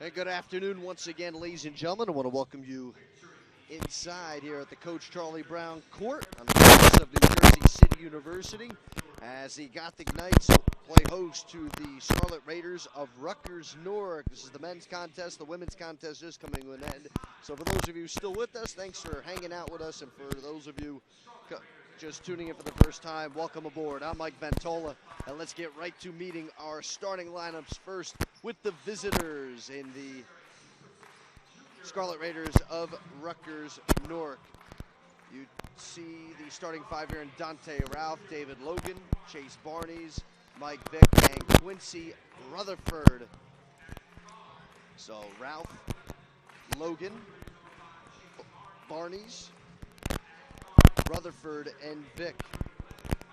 And good afternoon once again, ladies and gentlemen. I want to welcome you inside here at the Coach Charlie Brown Court on the campus of New Jersey City University as the Gothic Knights play host to the Scarlet Raiders of Rutgers-Newark. This is the men's contest. The women's contest is coming to an end. So for those of you still with us, thanks for hanging out with us. And for those of you just tuning in for the first time, welcome aboard. I'm Mike Ventola, and let's get right to meeting our starting lineups first with the visitors in the Scarlet Raiders of Rutgers-Newark. You see the starting five here in Dante Ralph, David Logan, Chase Barnes, Mike Vick, and Quincy Rutherford. So Ralph, Logan, Barnes, Rutherford, and Vick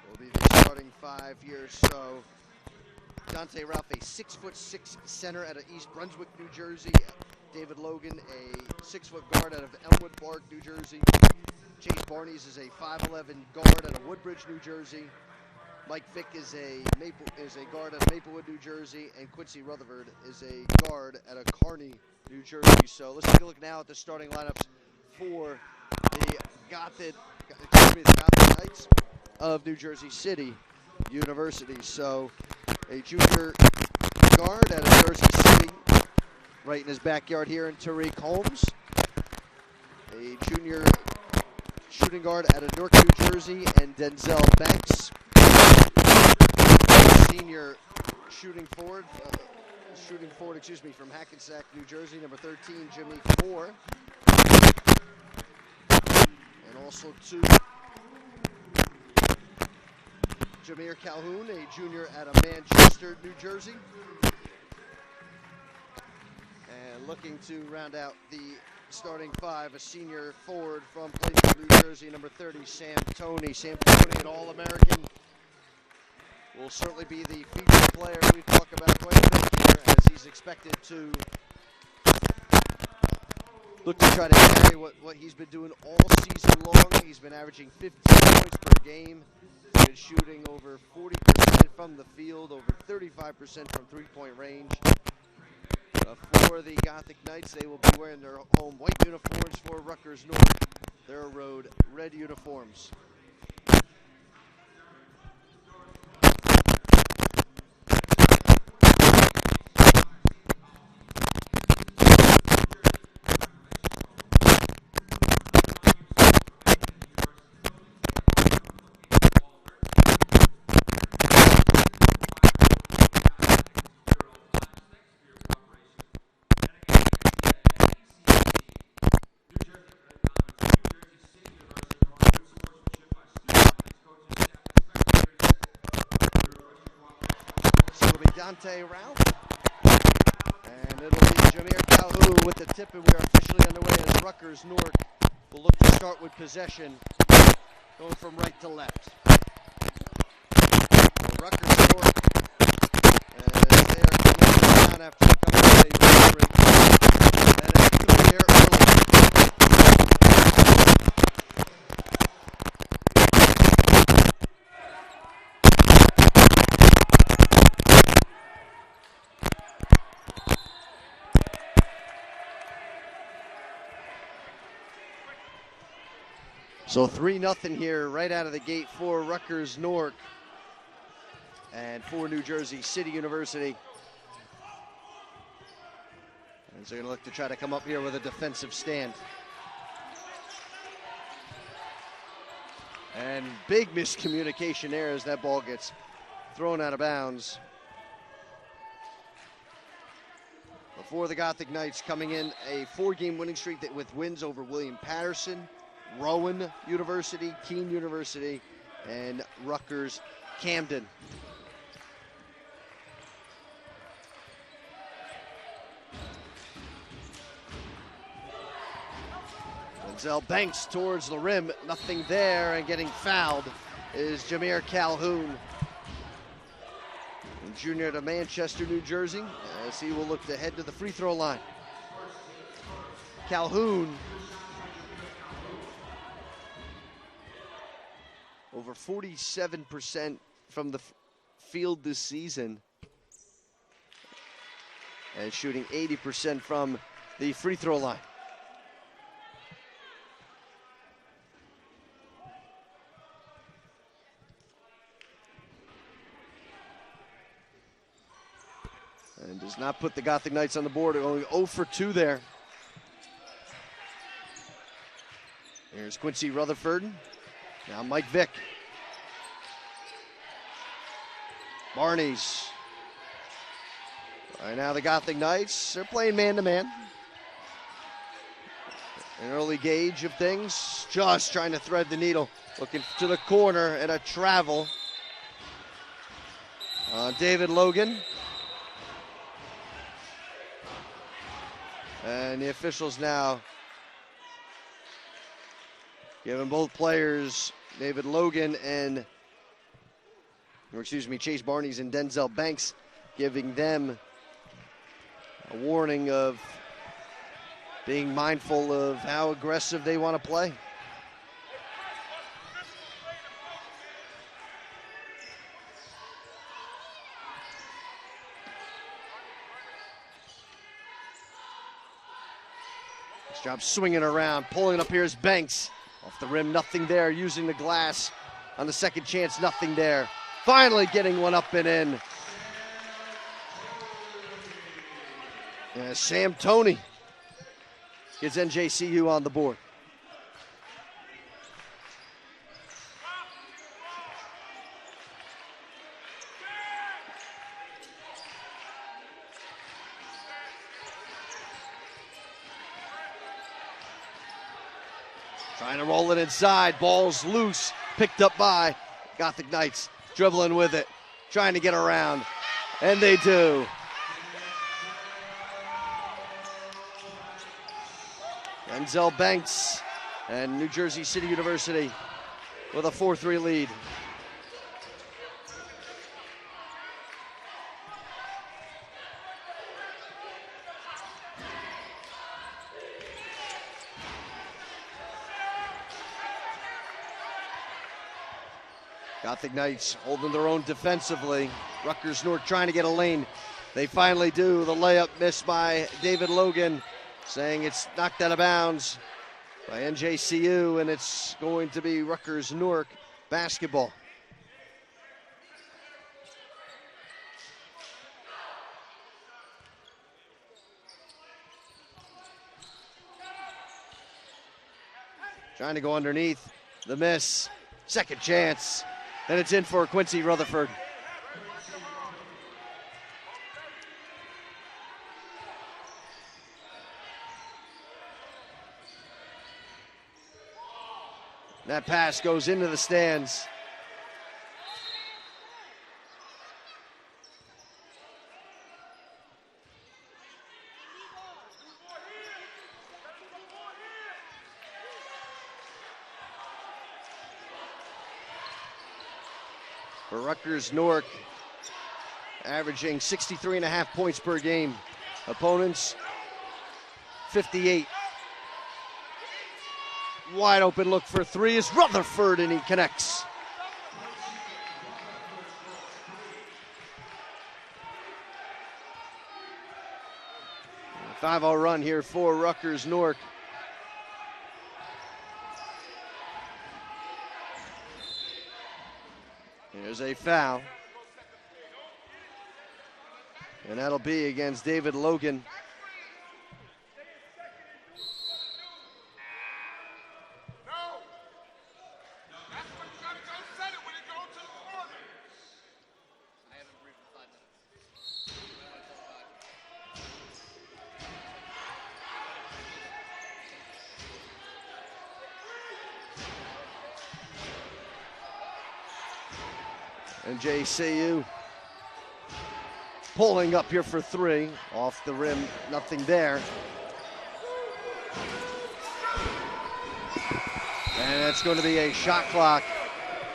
will be the starting five here. So Dante Ralph, a 6'6" center out of East Brunswick, New Jersey. David Logan, a 6-foot guard out of Elmwood Park, New Jersey. Chase Barnes is a 5'11" guard out of Woodbridge, New Jersey. Mike Vick is a guard out of Maplewood, New Jersey, and Quincy Rutherford is a guard out of Kearney, New Jersey. So let's take a look now at the starting lineups for the Gothic Knights of New Jersey City University. So a junior guard out of Jersey City, right in his backyard here in Tariq Holmes. A junior shooting guard out of Newark, New Jersey, and Denzel Banks. Senior shooting forward, from Hackensack, New Jersey, number 13, Jimmy Moore. And also two, Jameer Calhoun, a junior out of Manchester, New Jersey. And looking to round out the starting five, a senior forward from Plainfield, New Jersey, number 30, Sam Toney. Sam Toney, an All-American, will certainly be the featured player we talk about quite a bit here, as he's expected to look to try to carry what he's been doing all season long. He's been averaging 15 points per game. He's been shooting over 40% from the field, over 35% from three-point range. For the Gothic Knights, they will be wearing their home white uniforms. For Rutgers-Newark, their road red uniforms. Dante Ralph, and it'll be Jameer Calhoun with the tip, and we are officially underway as Rutgers-Newark will look to start with possession, going from right to left. Rutgers-Newark, they are coming down after coming with a victory, and a two there early. So 3-0 here right out of the gate for Rutgers-Newark and for New Jersey City University. And so they're going to look to try to come up here with a defensive stand. And big miscommunication there as that ball gets thrown out of bounds. For the Gothic Knights, coming in a 4-game winning streak with wins over William Patterson, Rowan University, Keene University, and Rutgers-Camden. Denzel Banks towards the rim, nothing there, and getting fouled is Jameer Calhoun, junior to Manchester, New Jersey, as he will look to head to the free throw line. Calhoun, over 47% from the field this season. and shooting 80% from the free throw line. And does not put the Gothic Knights on the board. Only 0 for 2 there. Here's Quincy Rutherford. Now Mike Vick. Barnes. Right now the Gothic Knights, they're playing man-to-man. An early gauge of things, just trying to thread the needle. Looking to the corner and a travel. David Logan. And the officials now giving both players, David Logan and, Chase Barnes and Denzel Banks, giving them a warning of being mindful of how aggressive they want to play. Nice job swinging around, pulling up here is Banks. Off the rim, nothing there, using the glass on the second chance, nothing there. Finally getting one up and in. Sam Toney gets NJCU on the board. Trying to roll it inside, ball's loose, picked up by Gothic Knights, dribbling with it, trying to get around, and they do. Denzel Banks and New Jersey City University with a 4-3 lead. Gothic Knights holding their own defensively. Rutgers-Newark trying to get a lane. They finally do. The layup missed by David Logan, saying it's knocked out of bounds by NJCU, and it's going to be Rutgers-Newark basketball. Trying to go underneath, the miss, second chance, and it's in for Quincy Rutherford. That pass goes into the stands. For Rutgers-Newark, averaging 63.5 points per game. Opponents, 58. Wide open look for three is Rutherford, and he connects. A 5-0 run here for Rutgers-Newark. Here's a foul. And that'll be against David Logan. NJCU pulling up here for three. Off the rim, nothing there. And it's going to be a shot clock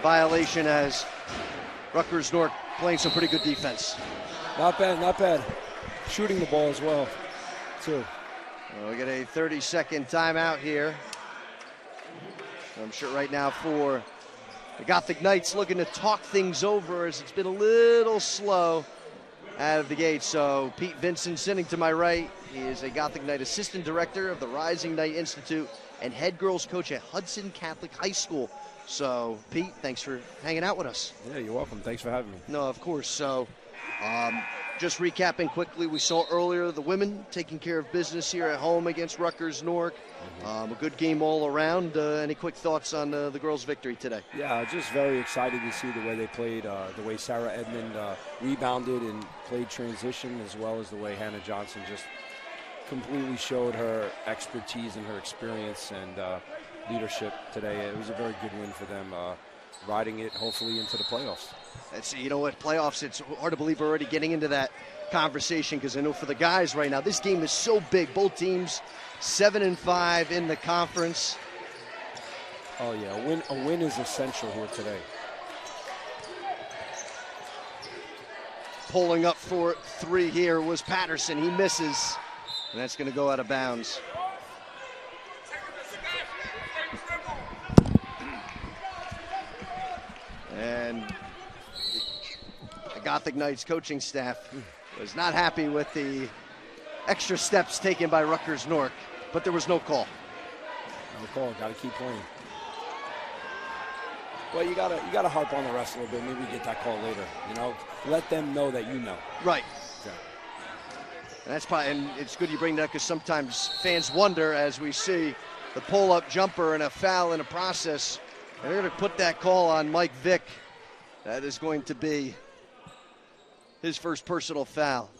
violation as Rutgers-Newark playing some pretty good defense. Not bad, not bad. Shooting the ball as well, too. Well, we get a 30-second timeout here. I'm sure right now for the Gothic Knights looking to talk things over as it's been a little slow out of the gate. So Pete Vincent sitting to my right. He is a Gothic Knight assistant director of the Rising Knight Institute and head girls coach at Hudson Catholic High School. So Pete, thanks for hanging out with us. Yeah, you're welcome. Thanks for having me. No, of course. So just recapping quickly, we saw earlier the women taking care of business here at home against Rutgers-Newark. A good game all around. Any quick thoughts on the girls' victory today? Yeah, just very excited to see the way they played, the way Sarah Edmond rebounded and played transition, as well as the way Hannah Johnson just completely showed her expertise and her experience and leadership today. It was a very good win for them, riding it hopefully into the playoffs. You know what, playoffs, it's hard to believe we're already getting into that conversation, because I know for the guys right now, this game is so big. Both teams 7-5 in the conference. Oh yeah, a win is essential here today. Pulling up for three here was Patterson. He misses, and that's going to go out of bounds. And the Gothic Knights coaching staff was not happy with the extra steps taken by Rutgers-Newark, but there was no call. No call. Got to keep playing. Well, you gotta harp on the rest a little bit. Maybe get that call later. You know, let them know that you know. Right. Okay. And that's probably, and it's good you bring that, because sometimes fans wonder, as we see the pull-up jumper and a foul in a process, and they're going to put that call on Mike Vick. That is going to be his first personal foul.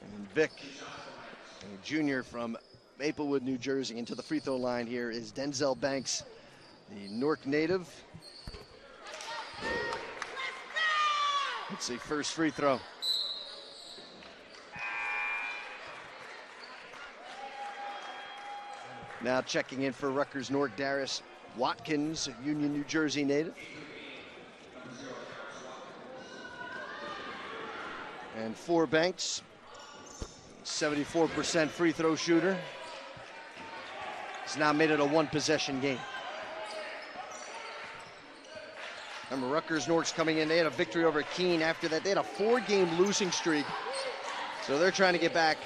And Vick, a junior from Maplewood, New Jersey, into the free throw line here is Denzel Banks, the Newark native. It's the first free throw. Now checking in for Rutgers-Newark, Darius Watkins, a Union, New Jersey native. And for Banks, 74% free throw shooter. He's now made it a one-possession game. Remember, Rutgers-Newark's coming in. They had a victory over Keene. After that, they had a 4-game losing streak. So they're trying to get back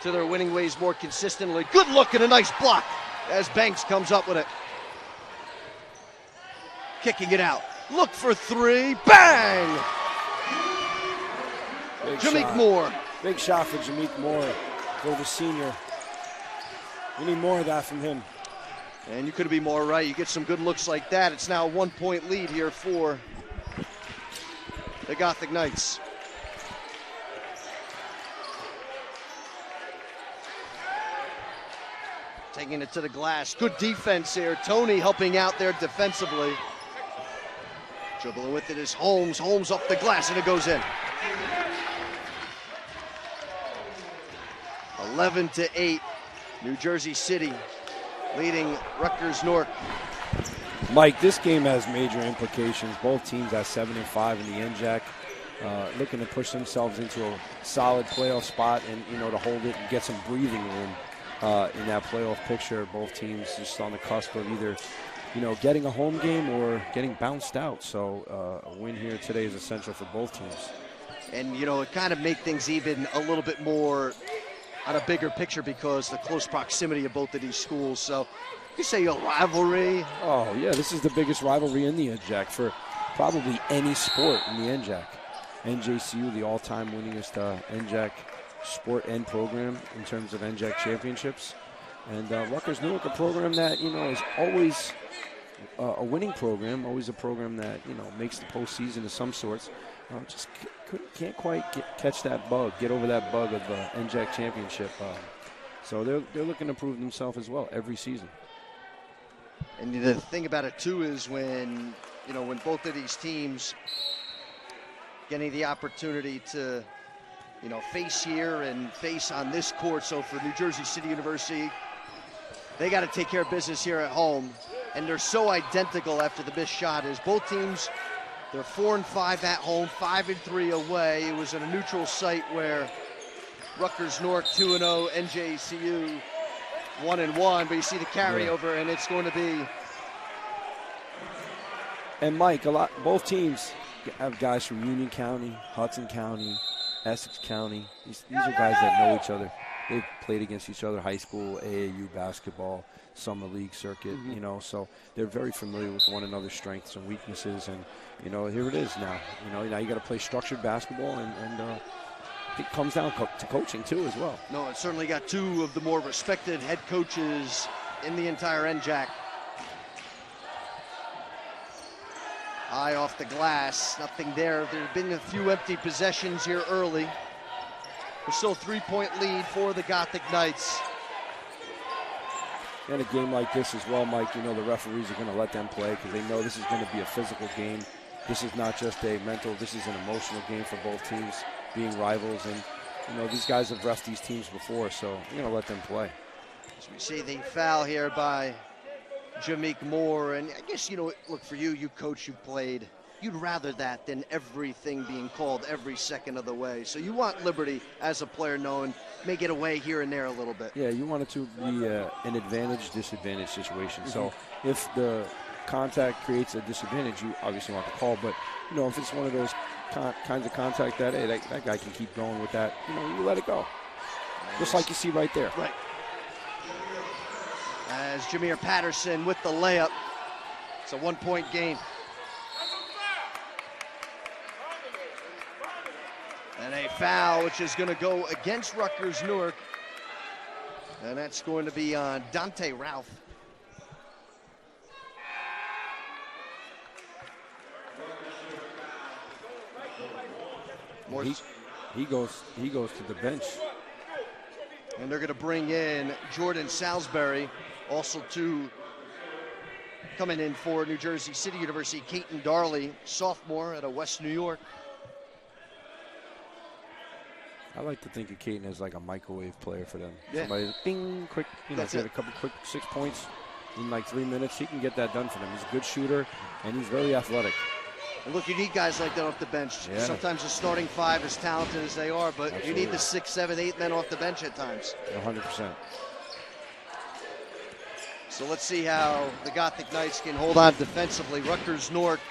to their winning ways more consistently. Good look and a nice block as Banks comes up with it. Kicking it out. Look for three. Bang! Jameek Moore. Big shot for Jameek Moore, for the senior. We need more of that from him. And you couldn't be more right. You get some good looks like that. It's now a 1-point lead here for the Gothic Knights. Taking it to the glass. Good defense here. Tony helping out there defensively. Dribbling with it is Holmes. Holmes off the glass, and it goes in. 11-8. New Jersey City leading Rutgers-Newark. Mike, this game has major implications. Both teams at 7-5 in the NJAC, looking to push themselves into a solid playoff spot and, you know, to hold it and get some breathing room in that playoff picture. Both teams just on the cusp of either, you know, getting a home game or getting bounced out. So a win here today is essential for both teams. And, you know, it kind of make things even a little bit more on a bigger picture because the close proximity of both of these schools. So you say a rivalry. Oh, yeah, this is the biggest rivalry in the NJAC for probably any sport in the NJAC. NJCU, the all-time winningest NJAC sport and program in terms of NJAC championships. And Rutgers-Newark, a program that, you know, is always a winning program, always a program that, you know, makes the postseason of some sorts. Just can't quite catch that bug, get over that bug of the NJAC championship. So they're looking to prove themselves as well every season. And the thing about it too is when, you know, when both of these teams getting the opportunity to, you know, face here and face on this court. So for New Jersey City University, they got to take care of business here at home. And they're so identical after the missed shot is both teams, they're 4-5 at home, 5-3 away. It was at a neutral site where Rutgers-Newark 2-0, NJCU 1-1, but you see the carryover, and it's going to be And Mike, both teams have guys from Union County, Hudson County, Essex County. These are guys that know each other. They've played against each other, high school, AAU basketball, summer league circuit, you know, so they're very familiar with one another's strengths and weaknesses. And, you know, here it is now. You know, now you got to play structured basketball, and it comes down to coaching, too, as well. No, it certainly got two of the more respected head coaches in the entire NJAC. Eye off the glass, nothing there. There have been a few empty possessions here early. There's still a 3-point lead for the Gothic Knights. In a game like this as well, Mike, you know the referees are going to let them play because they know this is going to be a physical game. This is not just a mental, this is an emotional game for both teams being rivals. And, you know, these guys have reffed these teams before, so you're going to let them play. As we see the foul here by Jameek Moore, and I guess, you know, look, for you, you coach, you played, you'd rather that than everything being called every second of the way. So you want liberty as a player, knowing may get away here and there a little bit. Yeah, you want it to be an advantage-disadvantage situation. So if the contact creates a disadvantage, you obviously want the call. But, you know, if it's one of those kinds of contact that, hey, that guy can keep going with that, you know, you let it go. Just like you see right there. Right. As Jameer Patterson with the layup. It's a 1-point game. And a foul, which is going to go against Rutgers-Newark. And that's going to be on Dante Ralph. He goes to the bench. And they're going to bring in Jordan Salisbury. Also coming in for New Jersey City University, Caton Darley, sophomore out of West New York. I like to think of Caton as like a microwave player for them. Yeah. Somebody, bing, quick, you know, get a couple quick 6 points in like 3 minutes. He can get that done for them. He's a good shooter, and he's very athletic. And look, you need guys like that off the bench. Yeah. Sometimes the starting five, as talented as they are, but Absolutely. you need the 6, 7, 8 men off the bench at times. 100%. So let's see how the Gothic Knights can hold on defensively. Rutgers-Newark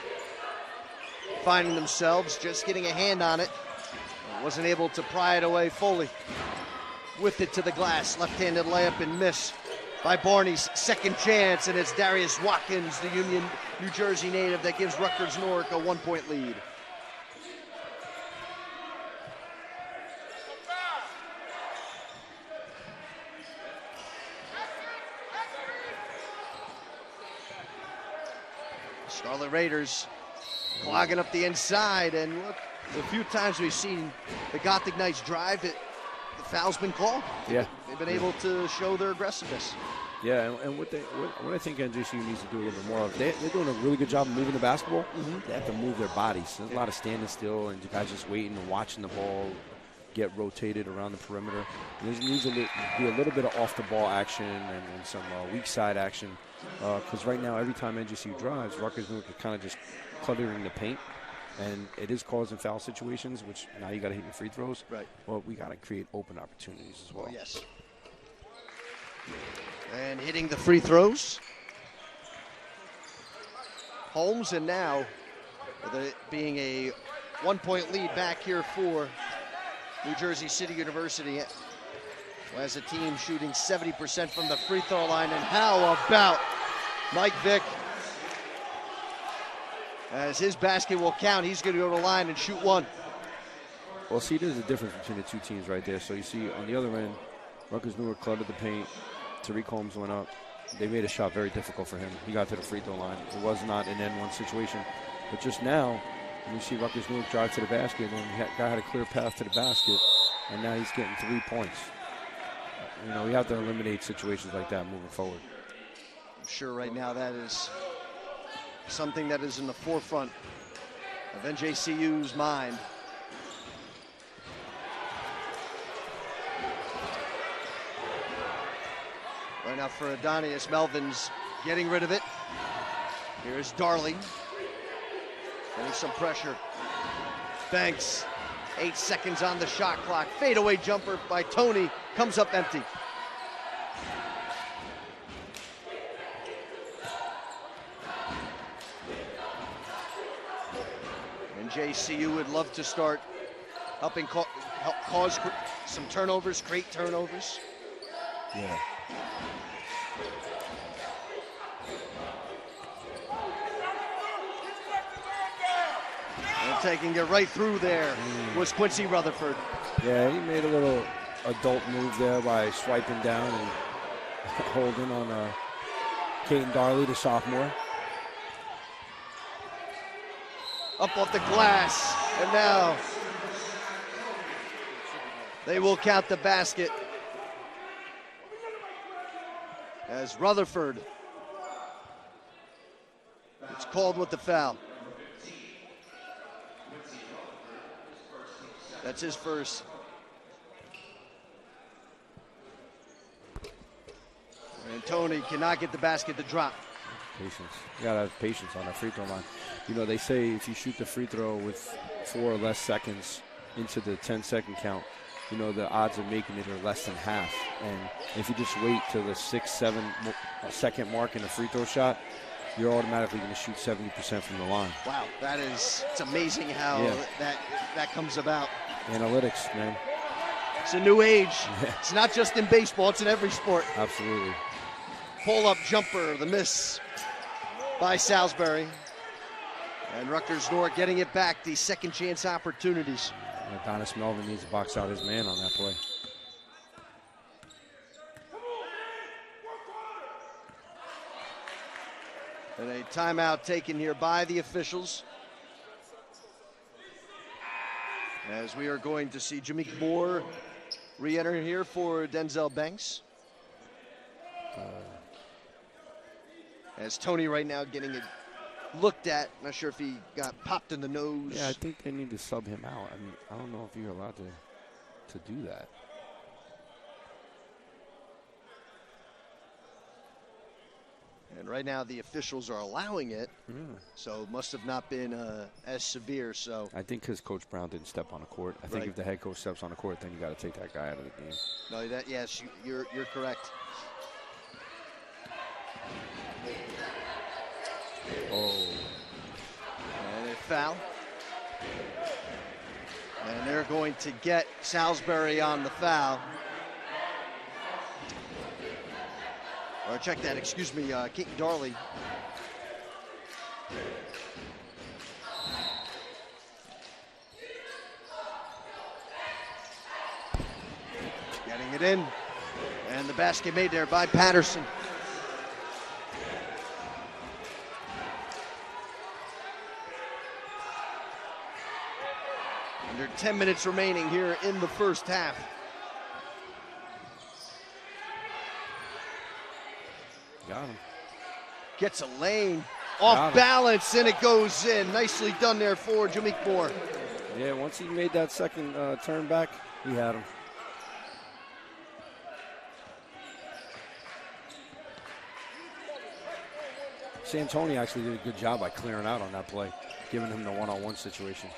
finding themselves just getting a hand on it. Wasn't able to pry it away fully. With it to the glass, left-handed layup and miss by Barney's second chance, and it's Darius Watkins, the Union, New Jersey native, that gives Rutgers-Newark a 1-point lead. Scarlet Raiders clogging up the inside, and look, the few times we've seen the Gothic Knights drive, the foul's been called. Yeah. They've been able to show their aggressiveness. Yeah, and what I think NJCU needs to do a little bit more of, they're doing a really good job of moving the basketball. They have to move their bodies. There's a lot of standing still and guys just waiting and watching the ball get rotated around the perimeter. There needs to be a little bit of off-the-ball action and some weak side action. Because right now, every time NJCU drives, Rutgers-Newark is kind of just cluttering the paint. And it is causing foul situations, which now you got to hit your free throws. Right. Well, we got to create open opportunities as well. Oh, yes. And hitting the free throws, Holmes, and now with it being a 1-point lead back here for New Jersey City University, as a team shooting 70% from the free throw line. And how about Mike Vick? As his basket will count, he's going to go to the line and shoot one. Well, see, there's a difference between the two teams right there. So you see on the other end, Rutgers-Newark cluttered the paint. Tariq Holmes went up. They made a shot very difficult for him. He got to the free throw line. It was not an N1 situation. But just now, you see Rutgers-Newark drive to the basket, and the guy had a clear path to the basket, and now he's getting 3 points. You know, we have to eliminate situations like that moving forward. I'm sure right now that is something that is in the forefront of NJCU's mind. Right now for Adonius, Melvin's getting rid of it. Here's Darley. Getting some pressure. Banks, 8 seconds on the shot clock. Fadeaway jumper by Tony, comes up empty. NJCU would love to start helping help cause some turnovers, create turnovers. Yeah. And taking it right through there was Quincy Rutherford. Yeah, he made a little adult move there by swiping down and holding on Caden Darley, the sophomore. Up off the glass, and now they will count the basket as Rutherford. It's called with the foul. That's his first. And Tony cannot get the basket to drop. Patience. You gotta have patience on that free throw line. You know, they say if you shoot the free throw with 4 or less seconds into the 10-second count, you know, the odds of making it are less than half. And if you just wait till the 6-7 second mark in a free throw shot, you're automatically going to shoot 70% from the line. Wow, it's amazing how that comes about. Analytics, man. It's a new age. It's not just in baseball, it's in every sport. Absolutely. Pull-up jumper, the miss by Salisbury. And Rutgers-Newark getting it back, these second chance opportunities. Adonis Melvin needs to box out his man on that play. And a timeout taken here by the officials. As we are going to see Jameek Moore re-enter here for Denzel Banks. As Tony right now getting it looked at. Not sure if he got popped in the nose. Yeah, I think they need to sub him out. I mean, I don't know if you're allowed to do that. And right now the officials are allowing it, so it must have not been as severe. So I think because Coach Brown didn't step on the court. I think if the head coach steps on the court, then you got to take that guy out of the game. No, yes, you're correct. Oh. And a foul. And they're going to get Salisbury on the foul. Or check that, excuse me, Keaton Darley. Getting it in. And the basket made there by Patterson. Under 10 minutes remaining here in the first half. Got him. Gets a lane off balance, and it goes in. Nicely done there for Jameek Moore. Yeah, once he made that second turn back, he had him. Santoni actually did a good job by clearing out on that play, giving him the one-on-one situation.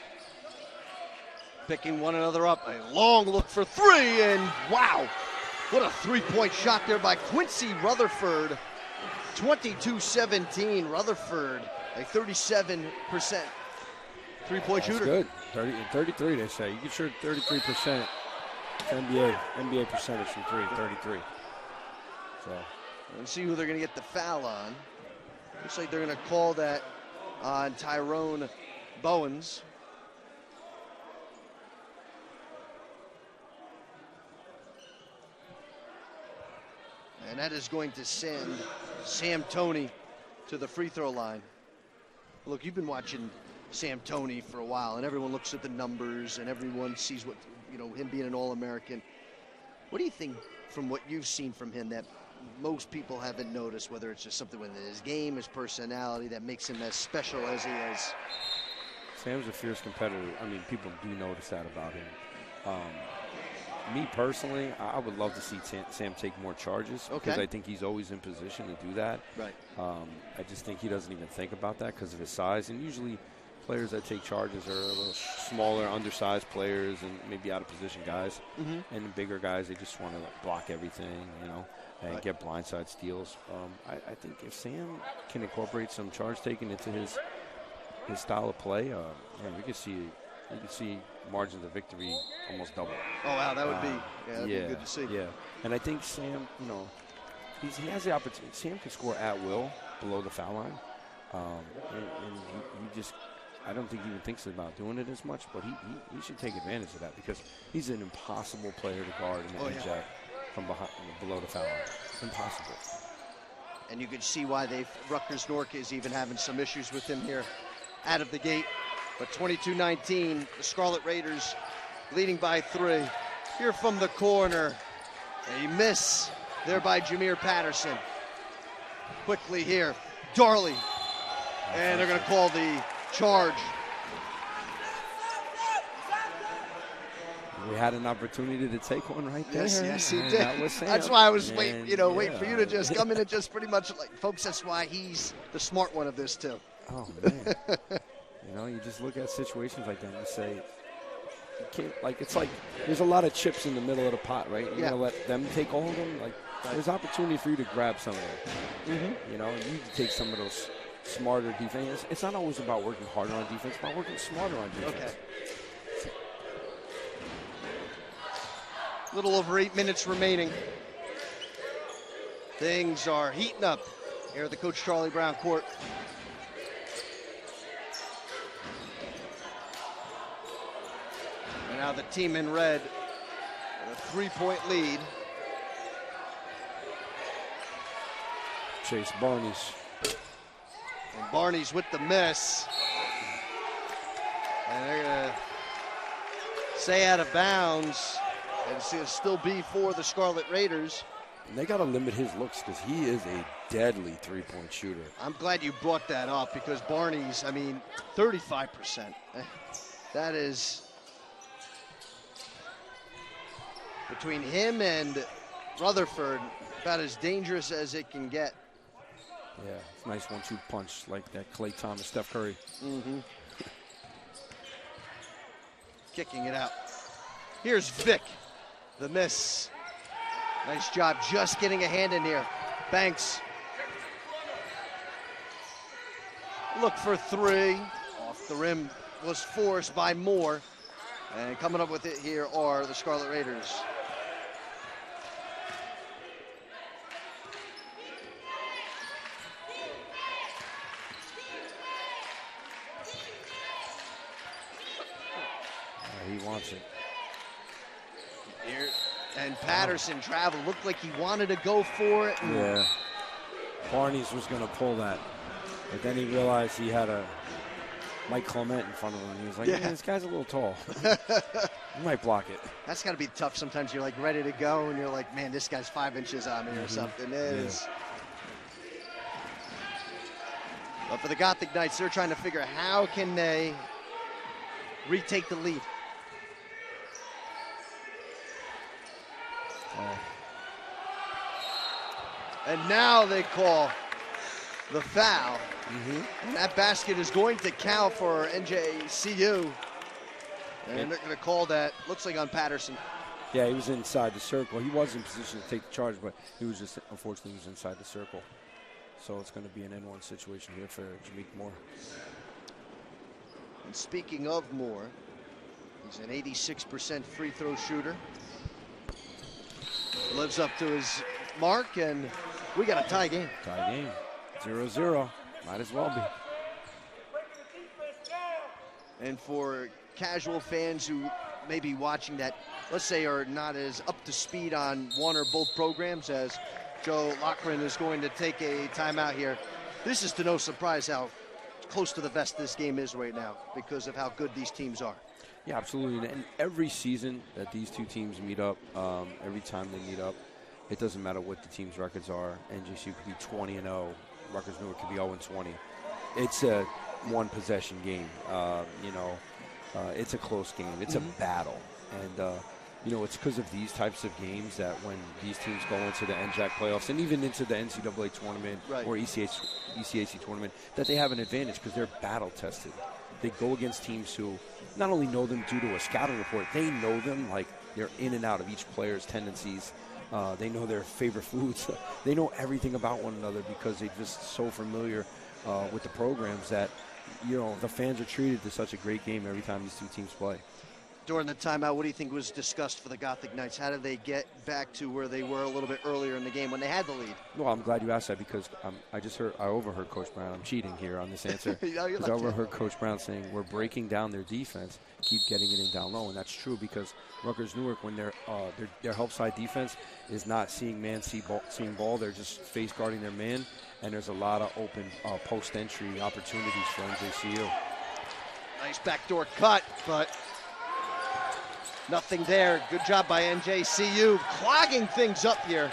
Picking one another up. A long look for three, and wow, what a three-point shot there by Quincy Rutherford. 22-17, Rutherford, a 37% three-point shooter. Good. 33, they say. You can shoot 33%. NBA percentage from 33. So let's see who they're going to get the foul on. Looks like they're going to call that on Tyrone Bowens. And that is going to send Sam Toney to the free throw line. Look, you've been watching Sam Toney for a while, and everyone looks at the numbers, and everyone sees what, him being an All-American. What do you think from what you've seen from him that most people haven't noticed, whether it's just something within his game, his personality, that makes him as special as he is? Sam's a fierce competitor. I mean, people do notice that about him. Me personally, I would love to see Sam take more charges because I think he's always in position to do that. Right. I just think he doesn't even think about that because of his size. And usually players that take charges are a little smaller, undersized players and maybe out-of-position guys. Mm-hmm. And the bigger guys, they just want to block everything, and get blindside steals. I think if Sam can incorporate some charge taking into his his style of play, man, we could see margins of victory almost double. Oh wow, that would be be good to see. Yeah, and I think Sam, he has the opportunity. Sam can score at will below the foul line, and he just. I don't think he even thinks about doing it as much, but he should take advantage of that because he's an impossible player to guard in the NJAC from below the foul line. Impossible. And you can see why Rutgers-Newark is even having some issues with him here out of the gate. But 22-19, the Scarlet Raiders leading by 3. Here from the corner, a miss there by Jameer Patterson. Quickly here, Darley, and they're going to call the charge. We had an opportunity to take one right there. Yes, he did. That was Sam. That's why I was waiting for you to just come in and just pretty much, like, folks, that's why he's the smart one of this too. Oh, man. You just look at situations like that and you say, you can't, it's like there's a lot of chips in the middle of the pot, right? You're going to let them take all of them? There's opportunity for you to grab some of them. You can take some of those smarter defense. It's not always about working harder on defense, it's about working smarter on defense. Okay. Little over 8 minutes remaining. Things are heating up here at the Coach Charlie Brown court. And now the team in red with a 3-point lead. Chase Barnes. And Barney's with the miss. And they're going to say out of bounds. And it'll still be for the Scarlet Raiders. And they got to limit his looks because he is a deadly three-point shooter. I'm glad you brought that up because Barney's, 35%. That is between him and Rutherford about as dangerous as it can get. Yeah, it's a nice 1-2 punch like that Klay Thomas, Steph Curry. Kicking it out. Here's Vic. The miss. Nice job just getting a hand in here. Banks. Look for 3. Off the rim was forced by Moore. And coming up with it here are the Scarlet Raiders. He wants it. Here, and Patterson traveled. Looked like he wanted to go for it. Yeah. Barnes was going to pull that. But then he realized he had a Mike Clement in front of him. He was like, this guy's a little tall. He might block it. That's got to be tough. Sometimes you're like ready to go and you're like, man, this guy's 5 inches on me or something. It is. But for the Gothic Knights, they're trying to figure out how can they retake the lead. And now they call the foul. And that basket is going to count for NJCU. And they're going to call that, looks like on Patterson. Yeah, he was inside the circle. He was in position to take the charge, but he was just, unfortunately, he was inside the circle. So it's going to be an N1 situation here for Jameek Moore. And speaking of Moore, he's an 86% free throw shooter. Lives up to his mark, and we got a tie game. Tie game, 0-0. Might as well be. And for casual fans who may be watching that, let's say, are not as up to speed on one or both programs, as Joe Lochran is going to take a timeout here. This is to no surprise how close to the vest this game is right now because of how good these teams are. Yeah, absolutely. And every season that these two teams meet up, every time they meet up, it doesn't matter what the team's records are. NJCU could be 20-0. Rutgers-Newark could be 0-20. It's a one-possession game. It's a close game. It's a battle. And, it's because of these types of games that when these teams go into the NJAC playoffs and even into the NCAA tournament or ECAC tournament, that they have an advantage because they're battle-tested. They go against teams who not only know them due to a scouting report, they know them like they're in and out of each player's tendencies. They know their favorite foods. They know everything about one another because they're just so familiar with the programs that, the fans are treated to such a great game every time these two teams play. During the timeout, what do you think was discussed for the Gothic Knights? How did they get back to where they were a little bit earlier in the game when they had the lead? Well, I'm glad you asked that because I overheard Coach Brown. I'm cheating here on this answer. I overheard Coach Brown saying we're breaking down their defense, keep getting it in down low, and that's true because Rutgers-Newark, when their help side defense is not seeing seeing ball, they're just face guarding their man, and there's a lot of open post entry opportunities for NJCU. Nice backdoor cut, but nothing there. Good job by NJCU clogging things up here.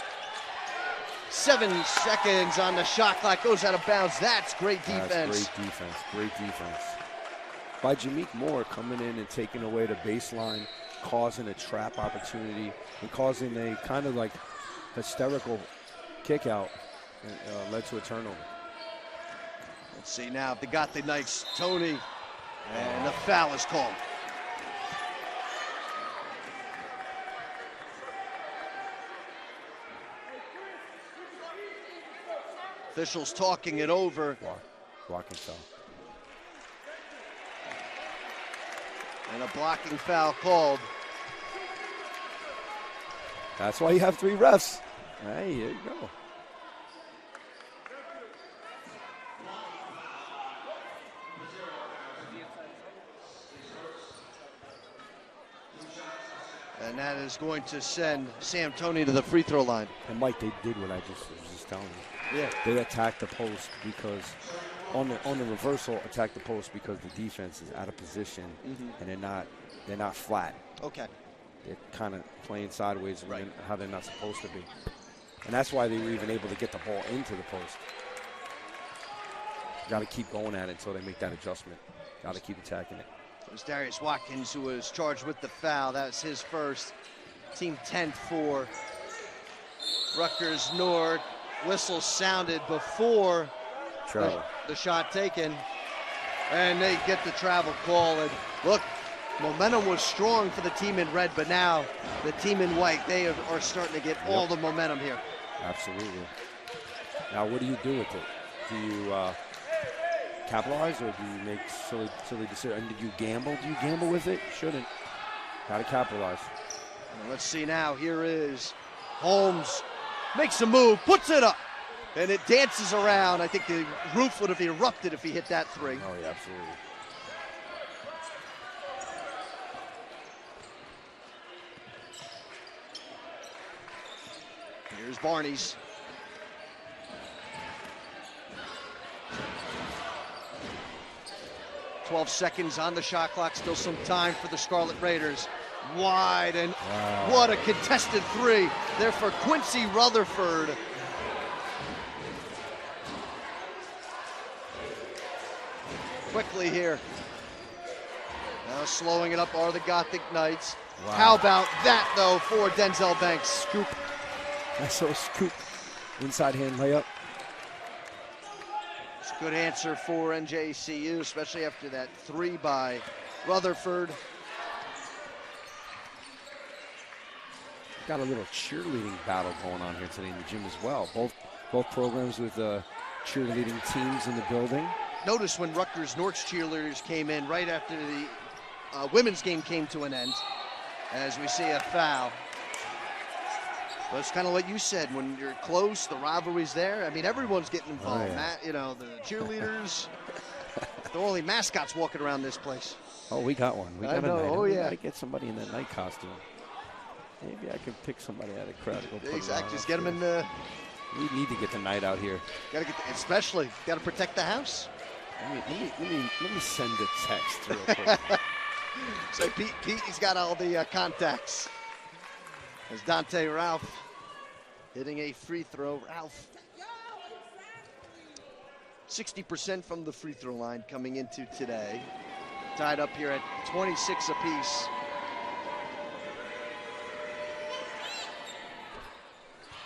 7 seconds on the shot clock, goes out of bounds. That's great defense. That's great defense. By Jameek Moore coming in and taking away the baseline, causing a trap opportunity, and causing a kind of like hysterical kick out, and led to a turnover. Let's see now if they got the Knights, Tony, and the foul is called. Officials talking it over. Blocking foul. And a blocking foul called. That's why you have 3 refs. Hey, here you go. And that is going to send Sam Toney to the free throw line. And Mike, they did what I was just telling you. Yeah. They attacked the post because on the reversal, attack the post because the defense is out of position and they're not flat. Okay. They're kind of playing sideways, right, how they're not supposed to be. And that's why they were even able to get the ball into the post. Got to keep going at it until they make that adjustment. Got to keep attacking it. It was Darius Watkins who was charged with the foul. That was his first. Team 10th for Rutgers-Newark. Whistle sounded before the shot taken. And they get the travel call. And look, momentum was strong for the team in red, but now the team in white, they are starting to get all the momentum here. Absolutely. Now, what do you do with it? Do you capitalize or do you make silly decisions? And did you gamble? Do you gamble with it? Shouldn't. Got to capitalize. Well, let's see now. Here is Holmes. Makes a move, puts it up, and it dances around. I think the roof would have erupted if he hit that 3. Oh, yeah, absolutely. Here's Barney's. .12 seconds on the shot clock. Still some time for the Scarlet Raiders. Wide, and what a contested 3 there for Quincy Rutherford. Quickly here. Now slowing it up are the Gothic Knights. Wow. How about that, though, for Denzel Banks? Scoop. I saw a scoop. Inside hand layup. It's a good answer for NJCU, especially after that 3 by Rutherford. Got a little cheerleading battle going on here today in the gym as well. Both programs with cheerleading teams in the building. Notice when Rutgers-Newark's cheerleaders came in right after the women's game came to an end, as we see a foul. But it's kind of what you said, when you're close, the rivalry's there. I mean, everyone's getting involved. Oh, yeah. The cheerleaders, the only mascots walking around this place. Oh, we got one. We got a knight. Oh, yeah. We got to get somebody in that night costume. Maybe I can pick somebody out of the crowd to go put Exactly. Just get them in the. We need to get the night out here. Got to get, especially got to protect the house. Let me send a text real quick. So Pete, he's got all the contacts. As Dante Ralph hitting a free throw. Ralph, 60% from the free throw line coming into today. Tied up here at 26 apiece.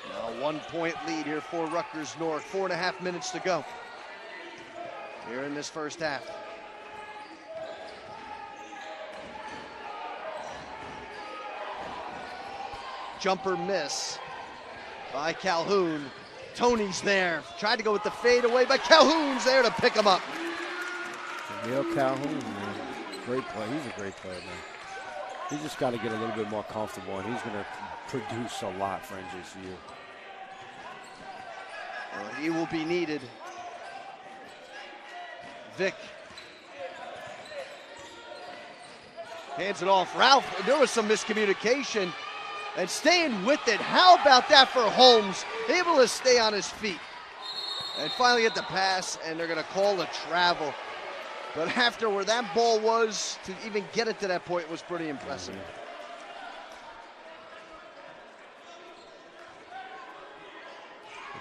Now a 1-point lead here for Rutgers-Newark. 4.5 minutes to go here in this first half. Jumper miss by Calhoun. Tony's there. Tried to go with the fade away, but Calhoun's there to pick him up. Neil Calhoun, man. Great play. He's a great player, man. He's just got to get a little bit more comfortable, and he's going to produce a lot for NJCU. Well, he will be needed. Vic hands it off. Ralph, there was some miscommunication, and staying with it. How about that for Holmes? Able to stay on his feet. And finally get the pass, and they're going to call a travel. But after where that ball was, to even get it to that point was pretty impressive.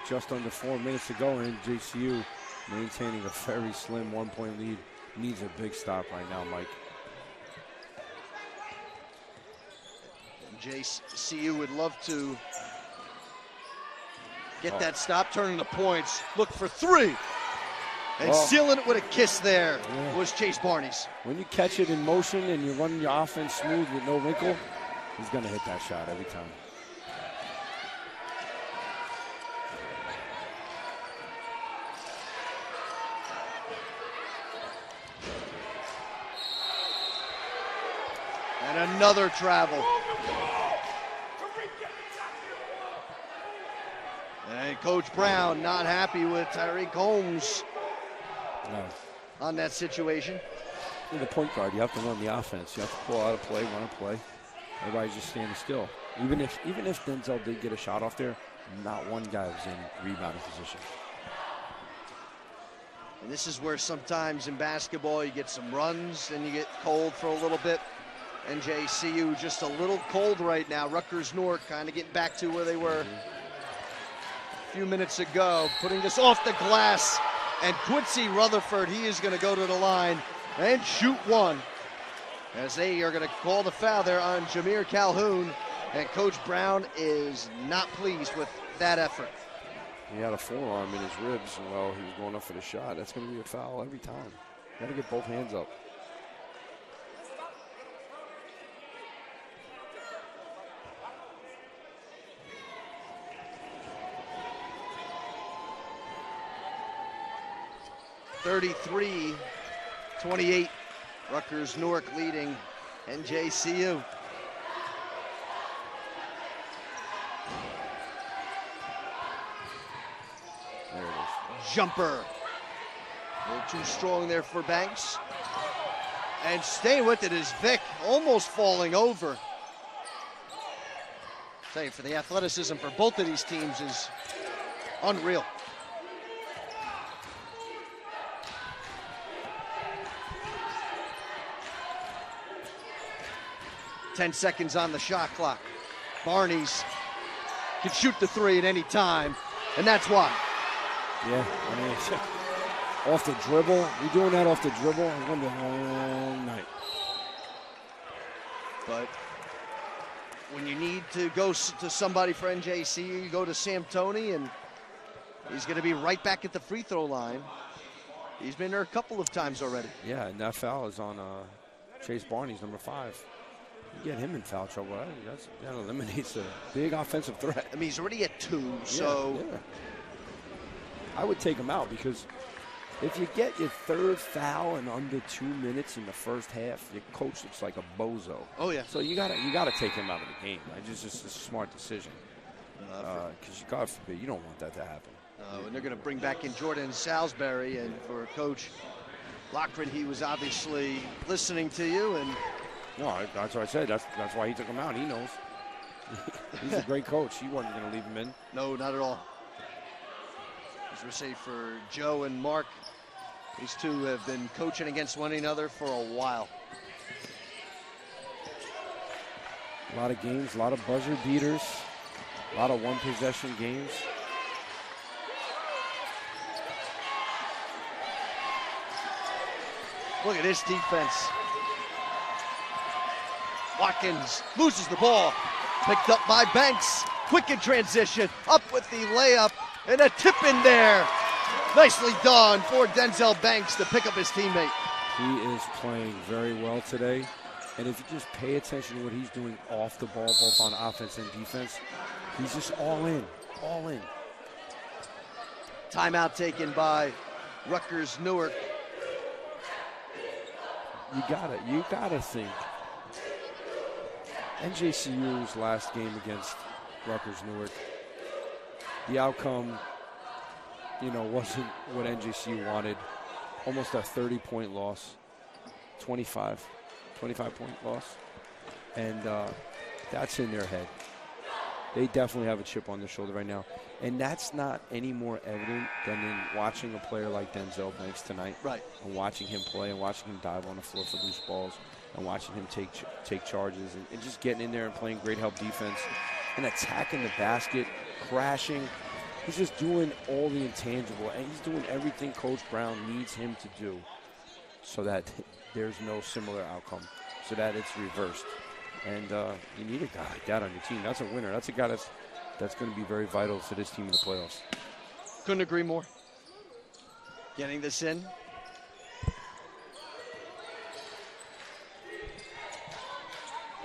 Just under 4 minutes to go, and NJCU maintaining a very slim 1-point lead. Needs a big stop right now, Mike. NJCU would love to get that stop, turning the points. Look for three. And sealing it with a kiss there was Chase Barnes. When you catch it in motion and you run your offense smooth with no wrinkle, he's going to hit that shot every time. And another travel. And Coach Brown not happy with Tyreek Holmes on that situation. You're the point guard. You have to run the offense. You have to pull out a play, run a play. Everybody's just standing still. Even if Denzel did get a shot off there, not one guy was in rebounding position. And this is where sometimes in basketball you get some runs and you get cold for a little bit. NJCU just a little cold right now. Rutgers-Newark kind of getting back to where they were a few minutes ago. Putting this off the glass. And Quincy Rutherford, he is going to go to the line and shoot one. As they are going to call the foul there on Jameer Calhoun. And Coach Brown is not pleased with that effort. He had a forearm in his ribs while he was going up for the shot. That's going to be a foul every time. Got to get both hands up. (33-28), Rutgers-Newark leading NJCU. There it is. Jumper. A little too strong there for Banks. And staying with it is Vic, almost falling over. Tell you, for the athleticism for both of these teams is unreal. Ten seconds on the shot clock. Barnes can shoot the three at any time, and that's why. Yeah, I mean, off the dribble. You're doing that off the dribble, it's going to be a long night. But when you need to go to somebody for NJCU, you go to Sam Toney, and he's going to be right back at the free throw line. He's been there a couple of times already. Yeah, and that foul is on Chase Barnes, number 5. You get him in foul trouble, that eliminates a big offensive threat. I mean, he's already at 2, so. Yeah. I would take him out because if you get your third foul in under 2 minutes in the first half, your coach looks like a bozo. Oh, yeah. So you gotta take him out of the game. It's just a smart decision. Because God forbid, you don't want that to happen. And they're going to bring back in Jordan Salisbury, and for Coach Lockridge, he was obviously listening to you. And no, that's what I said. That's why he took him out. He knows. He's a great coach. He wasn't going to leave him in. No, not at all. As we say for Joe and Mark, these two have been coaching against one another for a while. A lot of games, a lot of buzzer beaters, a lot of one-possession games. Look at this defense. Watkins loses the ball. Picked up by Banks. Quick in transition. Up with the layup. And a tip in there. Nicely done for Denzel Banks to pick up his teammate. He is playing very well today. And if you just pay attention to what he's doing off the ball, both on offense and defense, he's just all in. All in. Timeout taken by Rutgers-Newark. you gotta think NJCU's last game against Rutgers-Newark, the outcome, wasn't what NJCU wanted. Almost a 30-point loss, 25-point loss. And that's in their head. They definitely have a chip on their shoulder right now. And that's not any more evident than in watching a player like Denzel Banks tonight. Right. And watching him play and watching him dive on the floor for loose balls and watching him take charges and just getting in there and playing great help defense and attacking the basket, crashing. He's just doing all the intangible, and he's doing everything Coach Brown needs him to do so that there's no similar outcome, so that it's reversed. And you need a guy like that on your team. That's a winner. That's a guy that's going to be very vital to this team in the playoffs. Couldn't agree more. Getting this in.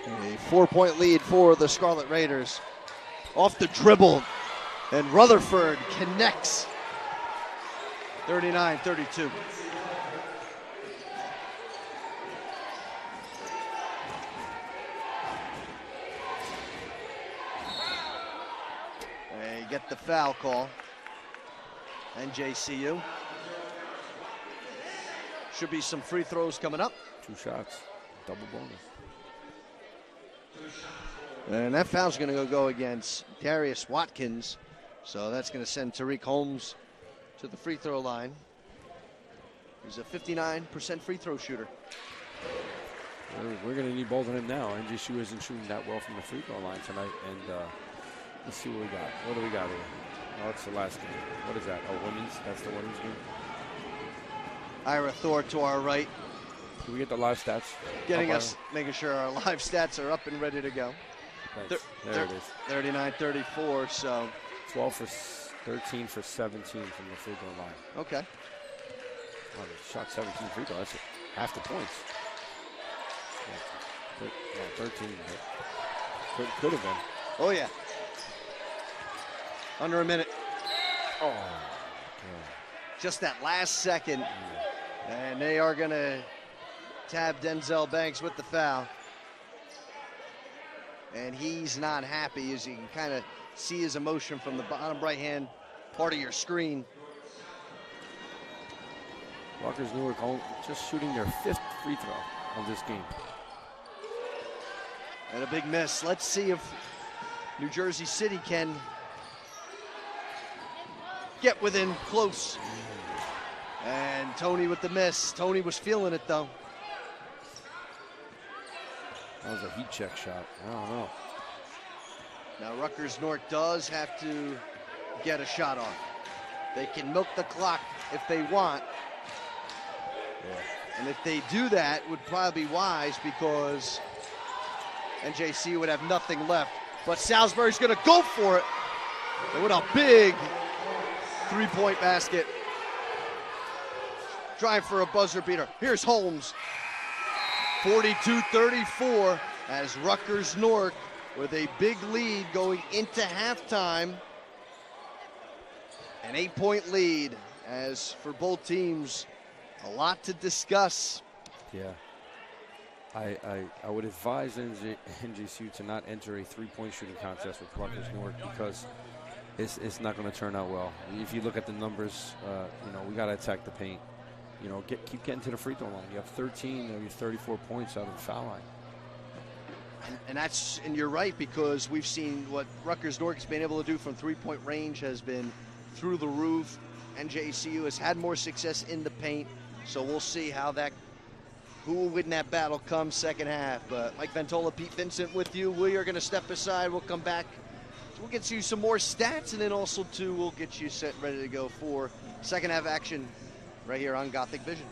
A 4-point lead for the Scarlet Raiders. Off the dribble, and Rutherford connects. 39-32. They get the foul call. NJCU. Should be some free throws coming up. 2 shots, double bonus. And that foul's going to go against Darius Watkins. So that's going to send Tariq Holmes to the free throw line. He's a 59% free throw shooter. We're going to need both of them now. NJCU isn't shooting that well from the free throw line tonight. And let's see what we got. What do we got here? Oh, it's the last game. What is that? Oh, women's? That's the women's game? Ira Thor to our right. Can we get the live stats? Getting us, making sure our live stats are up and ready to go. There it is. 39-34, so. 13 for 17 from the free throw line. Okay. Wow, they shot 17 free throws. That's half the points. 13. Could have been. Oh, yeah. Under a minute. Oh. Just that last second. And they are going to tab Denzel Banks with the foul. And he's not happy, as you can kind of see his emotion from the bottom right-hand part of your screen. Rutgers-Newark just shooting their 5th free throw of this game. And a big miss. Let's see if New Jersey City can get within close. And Tony with the miss. Tony was feeling it, though. That was a heat check shot. I don't know. Now Rutgers-Newark does have to get a shot on. They can milk the clock if they want. Yeah. And if they do that, would probably be wise, because NJC would have nothing left. But Salisbury's going to go for it. And what a big three-point basket. Trying for a buzzer beater. Here's Holmes. 42-34 as Rutgers-Newark with a big lead going into halftime. An 8-point lead, as for both teams, a lot to discuss. Yeah. I would advise NJCU to not enter a three-point shooting contest with Rutgers-Newark, because it's not going to turn out well. If you look at the numbers, we got to attack the paint. Keep getting to the free throw line. You have 13 of your 34 points out of the foul line. And you're right, because we've seen what Rutgers-Newark has been able to do from three-point range has been through the roof. NJCU has had more success in the paint, so we'll see who will win that battle come second half. But Mike Ventola, Pete Vincent with you. We are going to step aside. We'll come back. We'll get you some more stats, and then also, too, we'll get you set ready to go for second half action right here on Gothic Vision.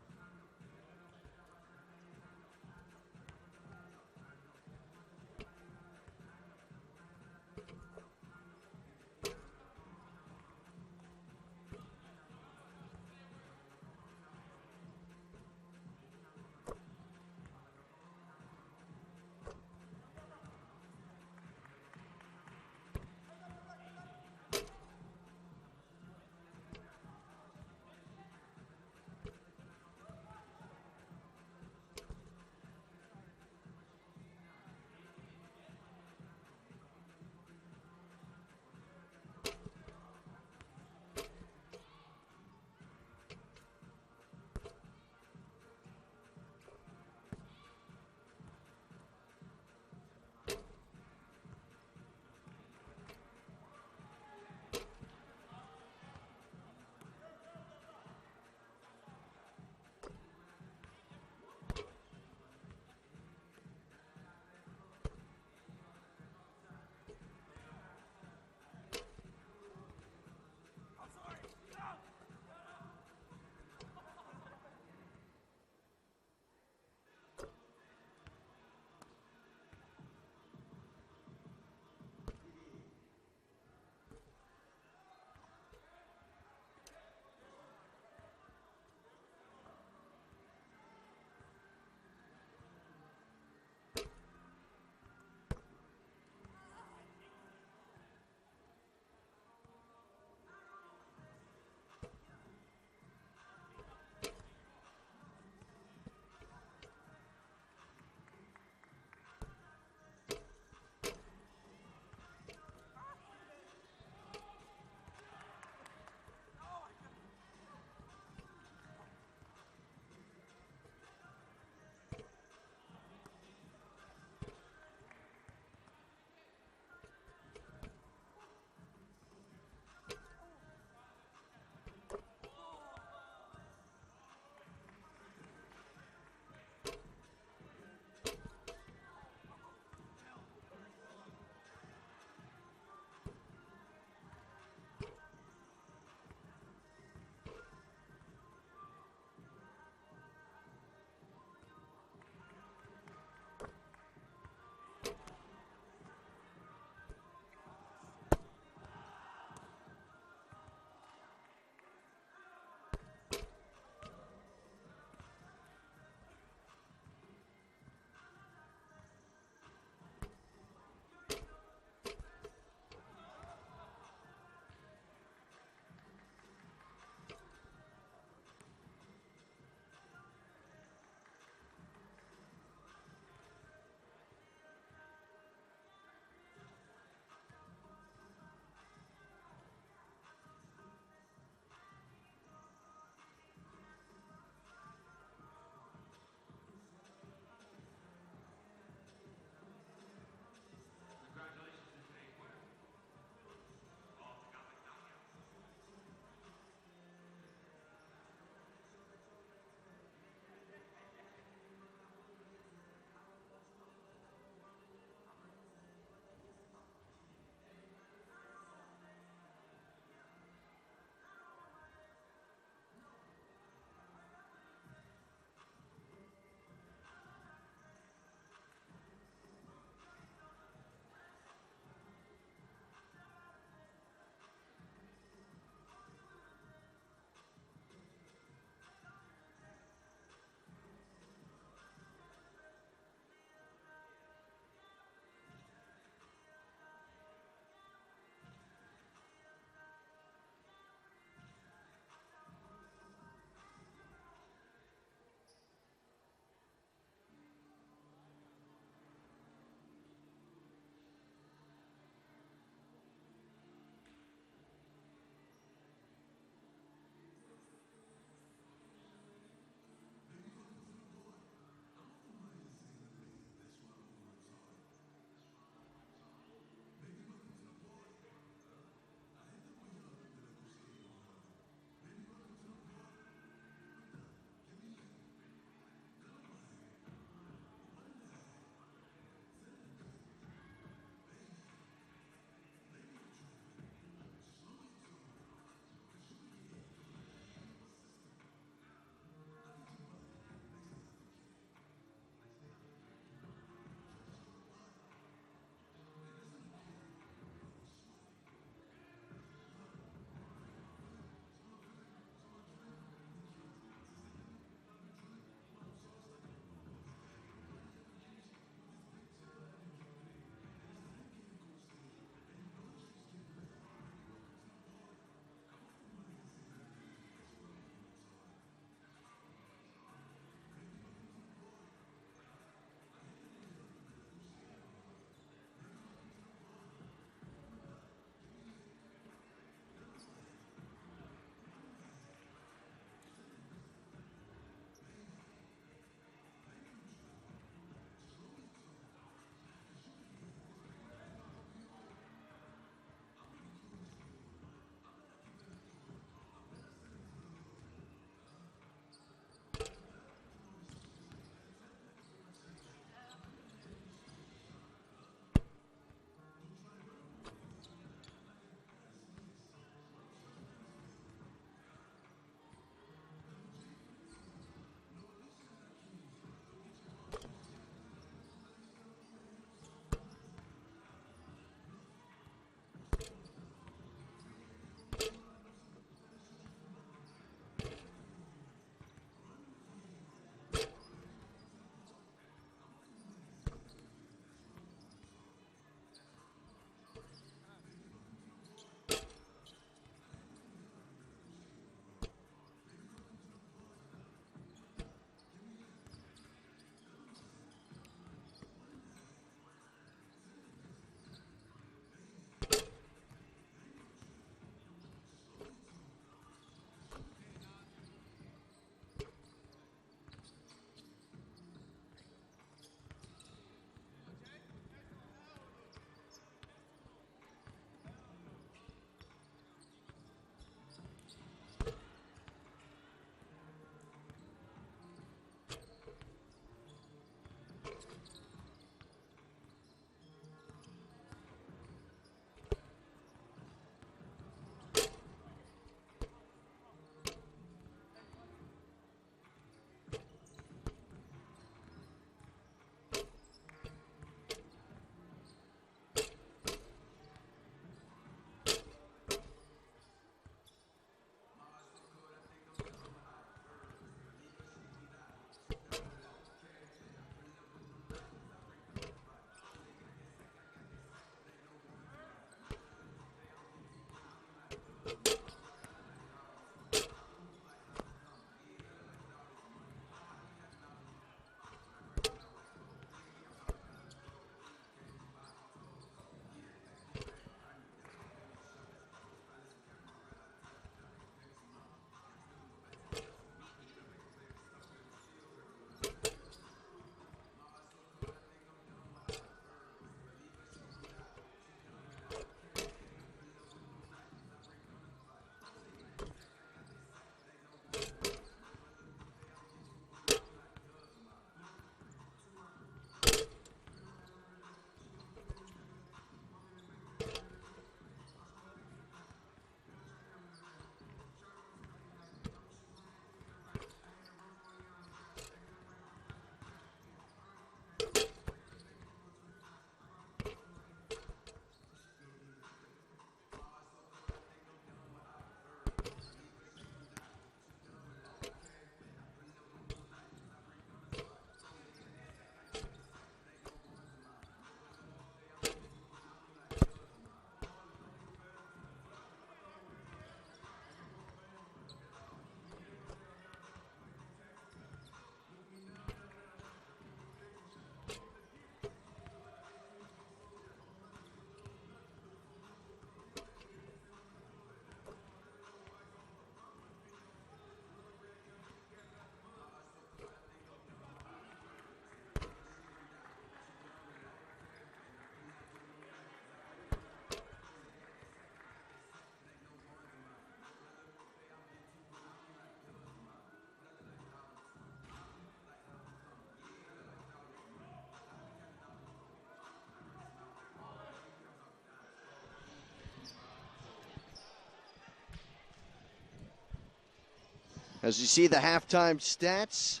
As you see the halftime stats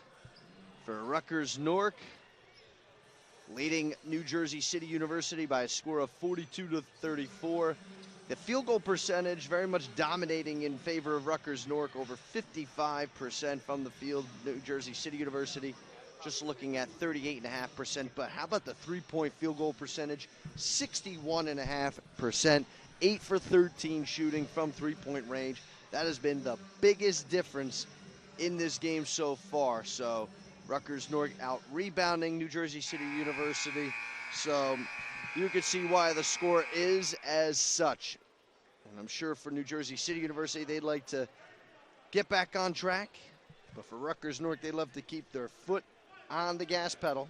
for Rutgers-Newark, leading New Jersey City University by a score of 42-34. The field goal percentage very much dominating in favor of Rutgers-Newark, over 55% from the field. New Jersey City University just looking at 38.5%. But how about the three-point field goal percentage? 61.5%, 8 for 13 shooting from three-point range. That has been the biggest difference in this game so far. So Rutgers-Newark out rebounding New Jersey City University. So you can see why the score is as such. And I'm sure for New Jersey City University, they'd like to get back on track. But for Rutgers-Newark, they love to keep their foot on the gas pedal.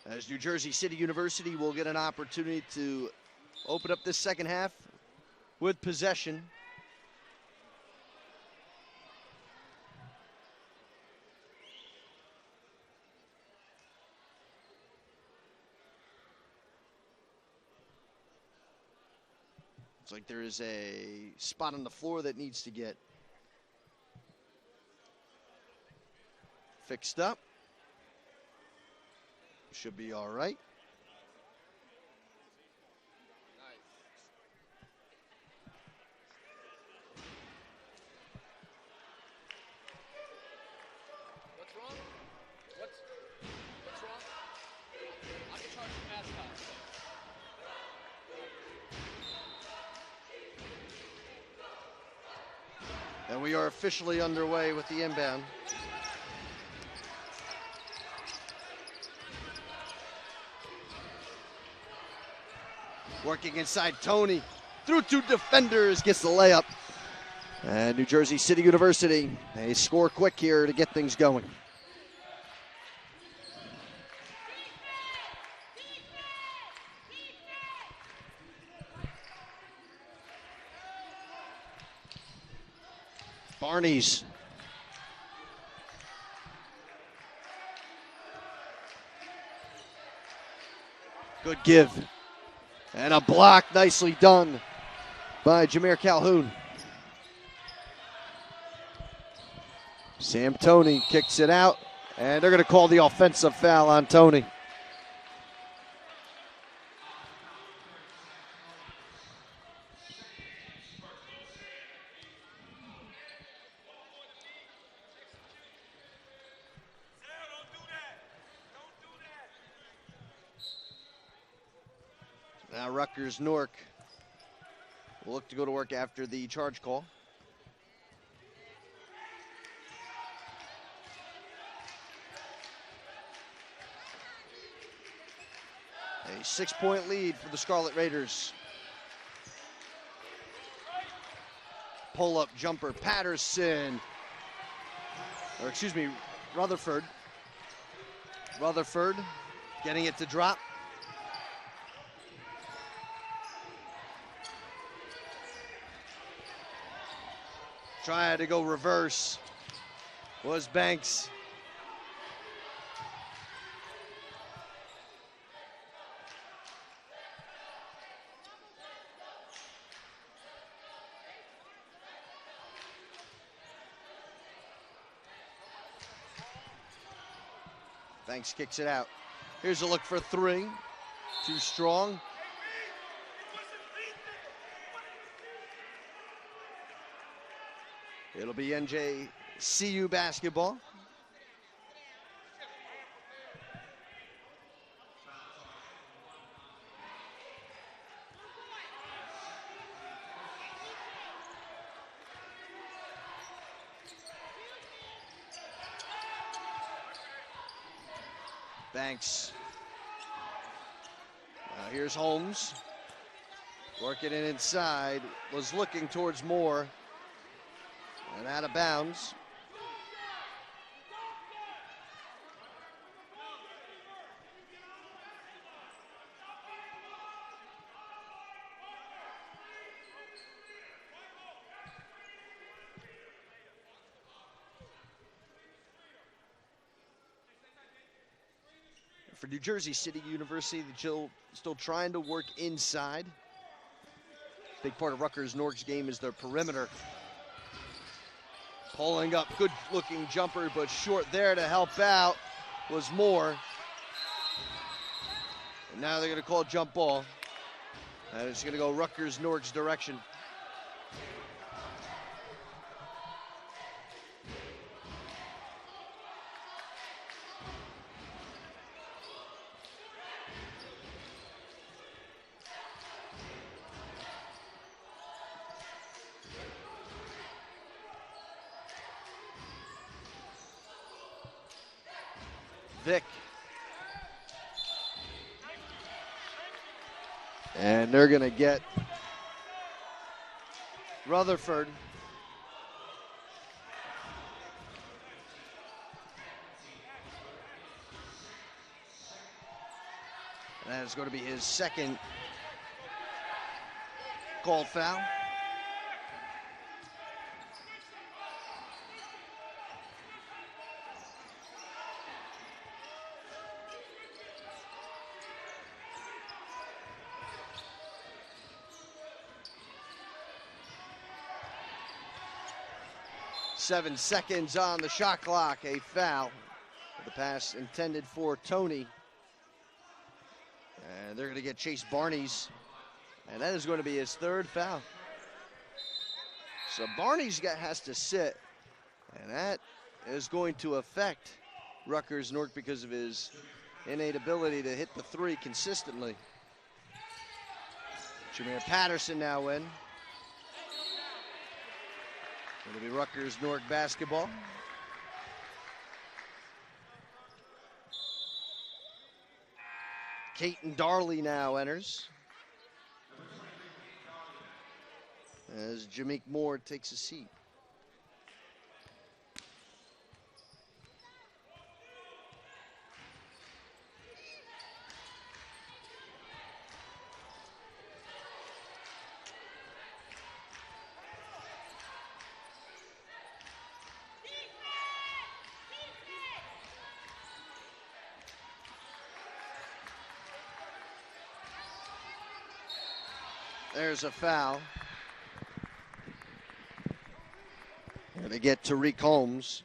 As New Jersey City University will get an opportunity to open up this second half with possession. Looks like there is a spot on the floor that needs to get fixed up. Should be all right. What's wrong? What's wrong? I'm in charge of mascots. And we are officially underway with the inbound. Working inside, Tony through two defenders, gets the layup. And New Jersey City University, they score quick here to get things going. Barney's. Good give. And a block nicely done by Jameer Calhoun. Sam Toney kicks it out, and they're going to call the offensive foul on Toney. Now Rutgers-Newark will look to go to work after the charge call. A 6-point lead for the Scarlet Raiders. Pull-up jumper, Patterson. Or excuse me, Rutherford. Rutherford getting it to drop. Trying to go reverse was Banks. Banks kicks it out. Here's a look for three. Too strong. It'll be NJCU basketball. Banks. Here's Holmes. Working it inside. Was looking towards Moore. And out of bounds. for New Jersey City University, the still trying to work inside. Big part of Rutgers-Newark's game is their perimeter. Pulling up, good-looking jumper, but short there to help out was Moore. And now they're going to call jump ball. And it's going to go Rutgers-Newark's direction. Vic. And they're going to get Rutherford. And that is going to be his second called foul. Seven seconds on the shot clock, a foul. The pass intended for Tony. And they're going to get Chase Barney's, and that is going to be his third foul. So Barney's has to sit, and that is going to affect Rutgers-Newark because of his innate ability to hit the three consistently. Jameer Patterson now in. It'll be Rutgers-Newark basketball. Caton Darley now enters as Jameek Moore takes a seat. There's a foul. And they get Tariq Holmes.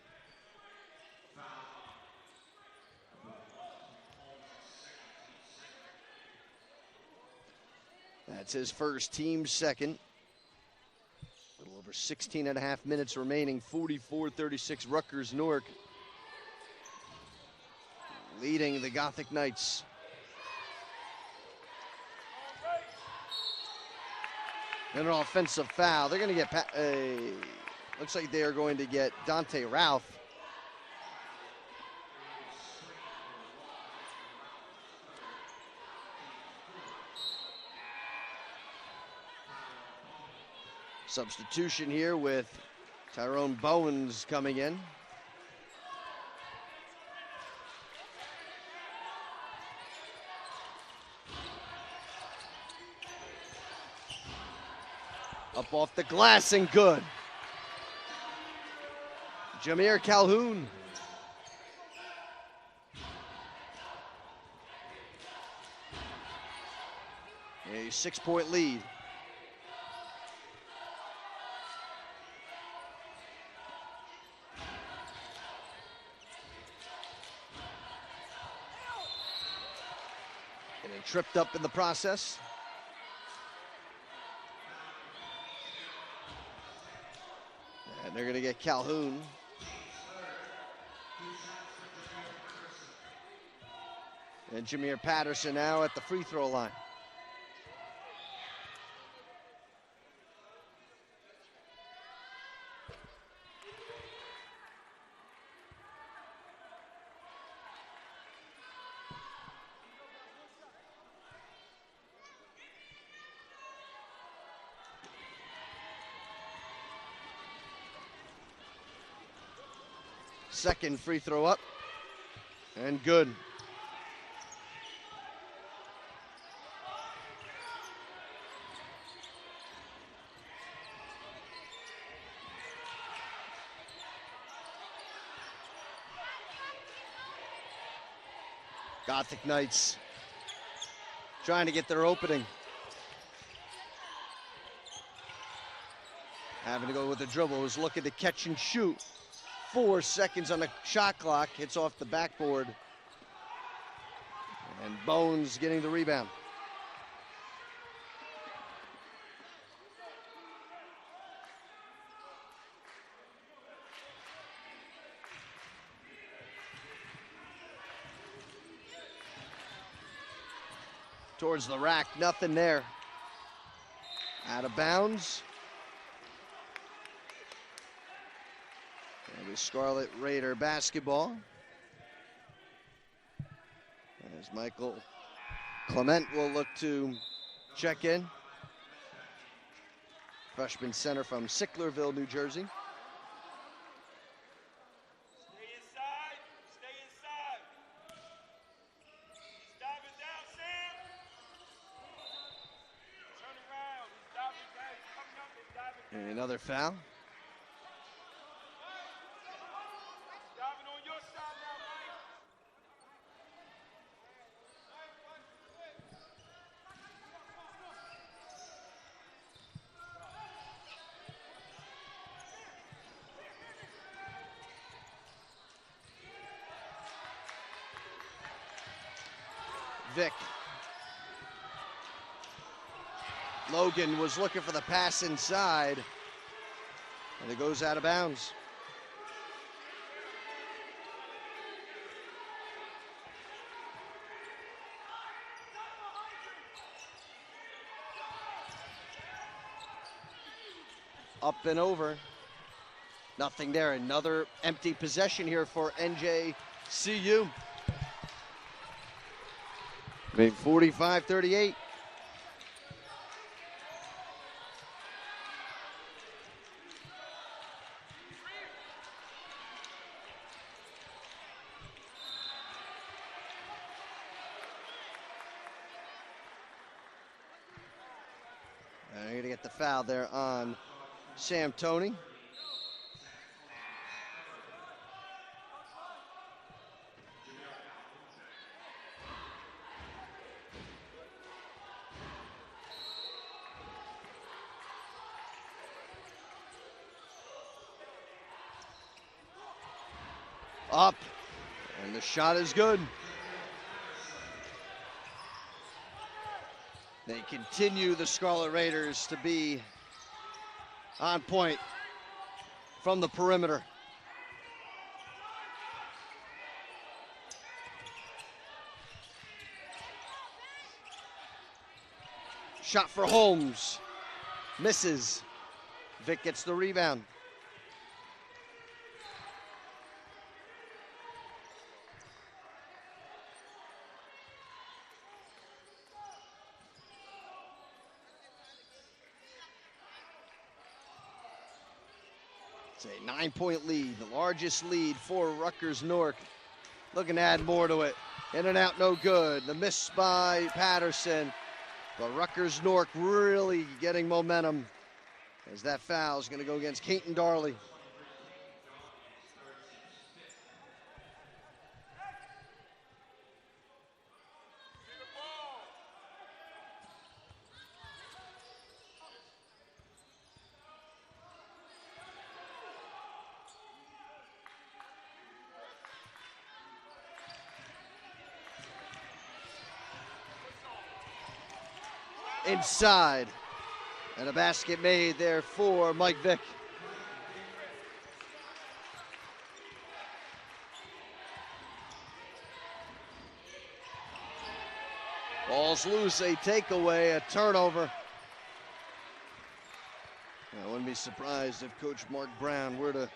That's his first, team second. A little over 16 and a half minutes remaining, 44-36 Rutgers-Newark leading the Gothic Knights. And an offensive foul. They're going to get, looks like they are going to get Dante Ralph. Substitution here with Tyrone Bowens coming in. Up off the glass and good. Jameer Calhoun. A 6-point lead. Getting tripped up in the process. And they're going to get Calhoun. And Jameer Patterson now at the free throw line. Second free throw up, and good. Gothic Knights trying to get their opening. Having to go with the dribble, was looking to catch and shoot. 4 seconds on the shot clock, hits off the backboard. And Bones getting the rebound. Towards the rack, nothing there. Out of bounds. And the Scarlet Raider basketball. As Michael Clement will look to check in. Freshman center from Sicklerville, New Jersey. Stay inside. Stay inside. He's diving down, Sam. Turn around. He's diving down. He's coming up and diving down. And another foul. Diving on your side now, Mike. Vic. Logan was looking for the pass inside, and it goes out of bounds. Up and over. Nothing there. Another empty possession here for NJCU. Made 45-38. You're going to get the foul there on Sam Toney. Up, and the shot is good. They continue, the Scarlet Raiders, to be on point from the perimeter. Shot for Holmes, misses. Vic gets the rebound. It's a 9-point lead, the largest lead for Rutgers-Newark. Looking to add more to it. In and out, no good. The miss by Patterson. But Rutgers-Newark really getting momentum as that foul is going to go against Keaton Darley. Inside, and a basket made there for Mike Vick. Ball's loose, a takeaway, a turnover. I wouldn't be surprised if Coach Mark Brown were to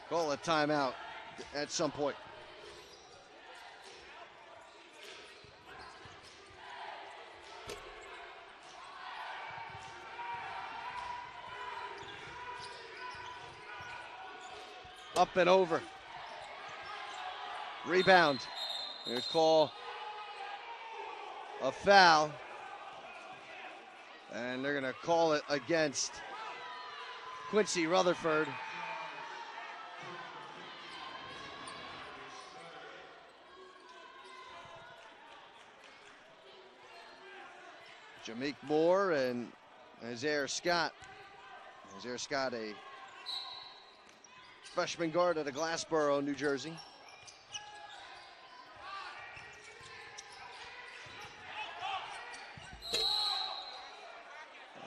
call a timeout at some point. Up and over. Rebound. They call a foul. And they're going to call it against Quincy Rutherford. Jameek Moore and Isaiah Scott. Isaiah Scott, a freshman guard out of Glassboro, New Jersey.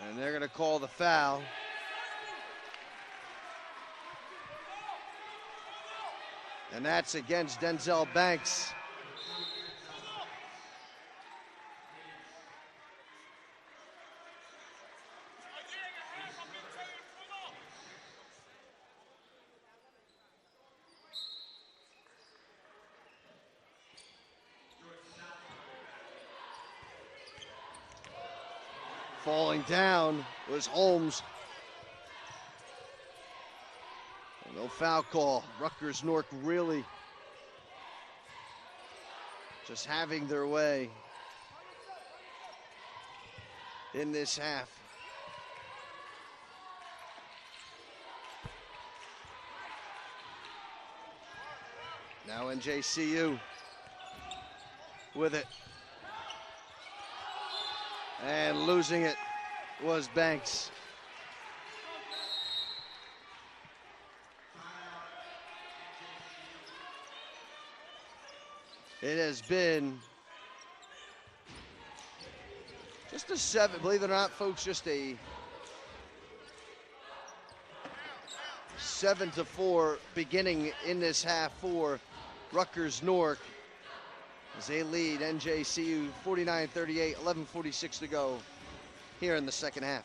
And they're going to call the foul. And that's against Denzel Banks. Falling down was Holmes. No foul call. Rutgers-Newark really just having their way in this half. Now NJCU with it. And losing it was Banks. It has been just a 7, believe it or not, folks, just a 7-4 beginning in this half for Rutgers-Newark as they lead NJCU 49-38, 11:46 to go here in the second half.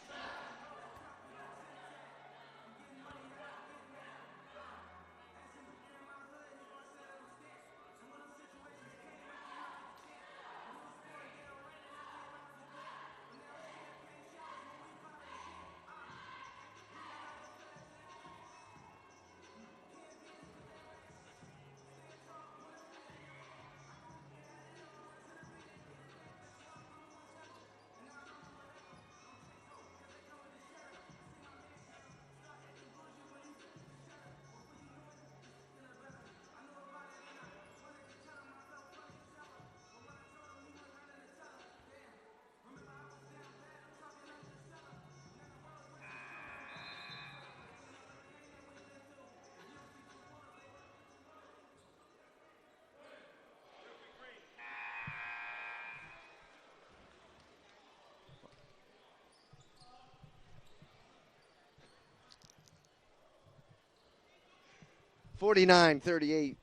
(49-38).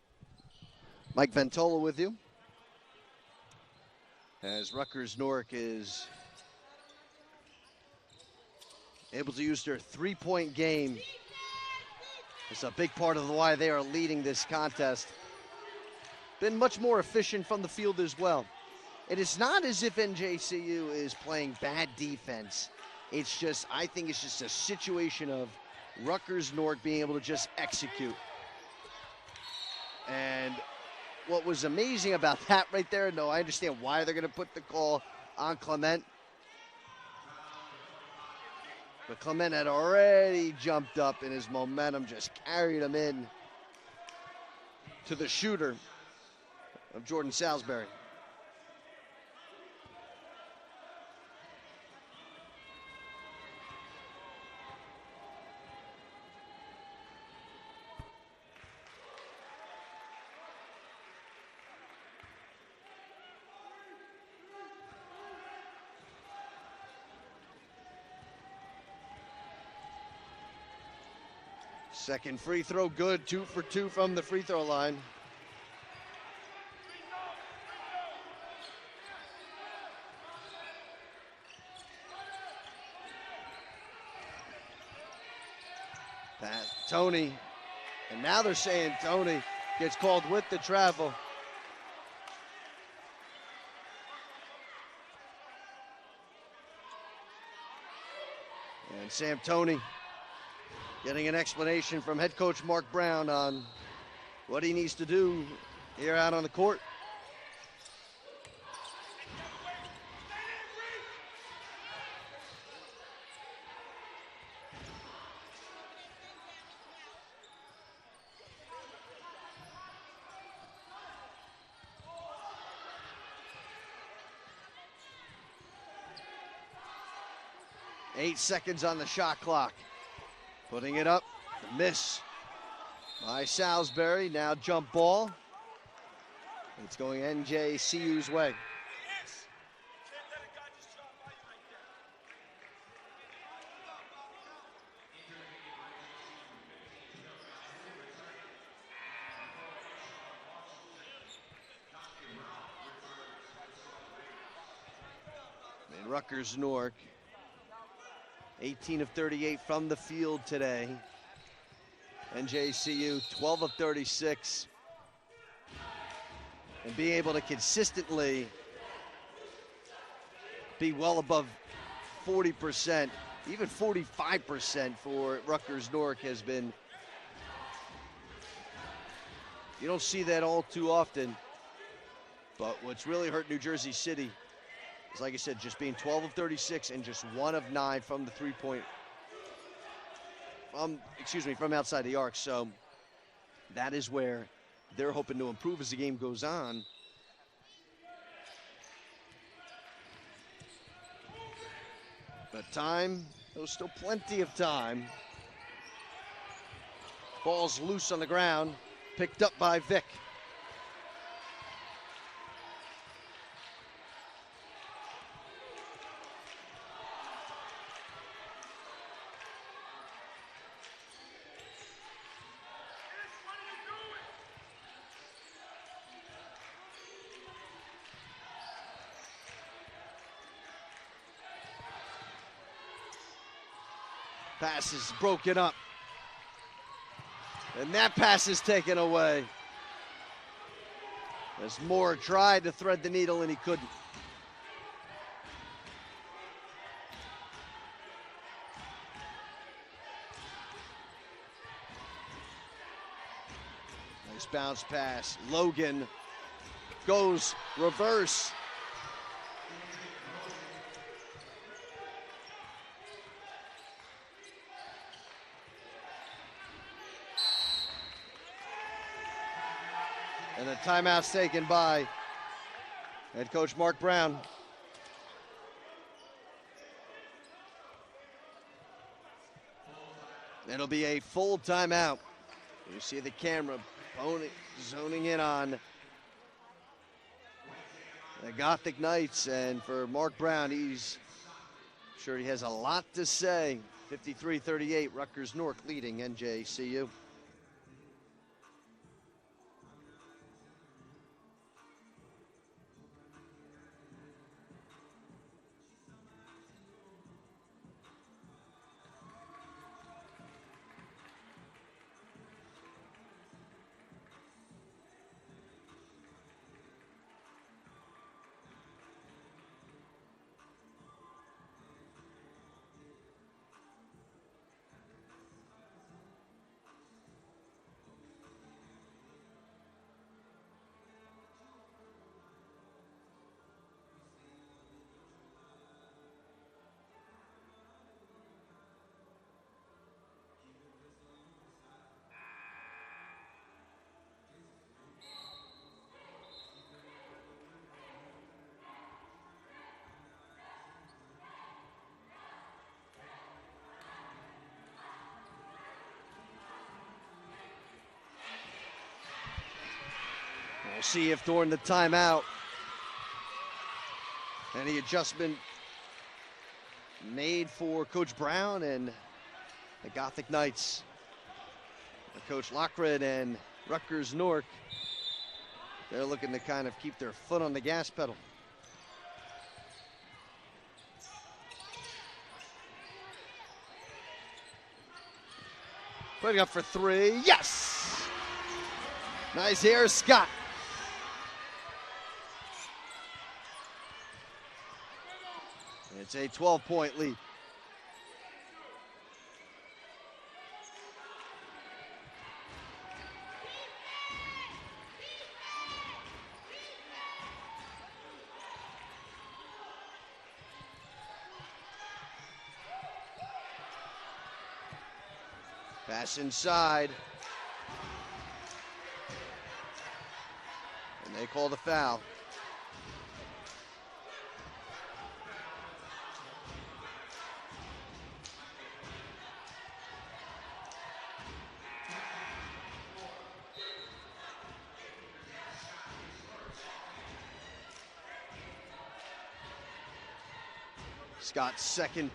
Mike Ventola with you as Rutgers-Newark is able to use their three-point game. It's a big part of why they are leading this contest. Been much more efficient from the field as well. It is not as if NJCU is playing bad defense. It's just, I think it's just a situation of Rutgers-Newark being able to just execute. And what was amazing about that right there, no, I understand why they're going to put the call on Clement. But Clement had already jumped up, and his momentum just carried him in to the shooter of Jordan Salisbury. Second free throw good, 2 for 2 from the free throw line. That Tony, and now they're saying Tony gets called with the travel. And Sam Tony getting an explanation from head coach Mark Brown on what he needs to do here out on the court. 8 seconds on the shot clock. Putting it up, miss by Salisbury. Now jump ball. It's going NJCU's way. And Rutgers-Newark, 18 of 38 from the field today. NJCU, 12 of 36. And being able to consistently be well above 40%, even 45% for Rutgers-Newark has been, you don't see that all too often. But what's really hurt New Jersey City is, like I said, just being 12 of 36 and just 1 of 9 from the three-point, from outside the arc. So that is where they're hoping to improve as the game goes on. But time, there's still plenty of time. Ball's loose on the ground, picked up by Vick. Pass is broken up. And that pass is taken away. As Moore tried to thread the needle and he couldn't. Nice bounce pass. Logan goes reverse. And the timeout's taken by head coach Mark Brown. It'll be a full timeout. You see the camera zoning in on the Gothic Knights, and for Mark Brown, he's sure he has a lot to say. 53-38, Rutgers-Newark leading NJCU. We'll see if during the timeout any adjustment made for Coach Brown and the Gothic Knights. Coach Lockred and Rutgers-Newark, they're looking to kind of keep their foot on the gas pedal. Putting up for three, yes! Nice here, Scott. It's a 12-point lead. Pass inside. And they call the foul. Scott's second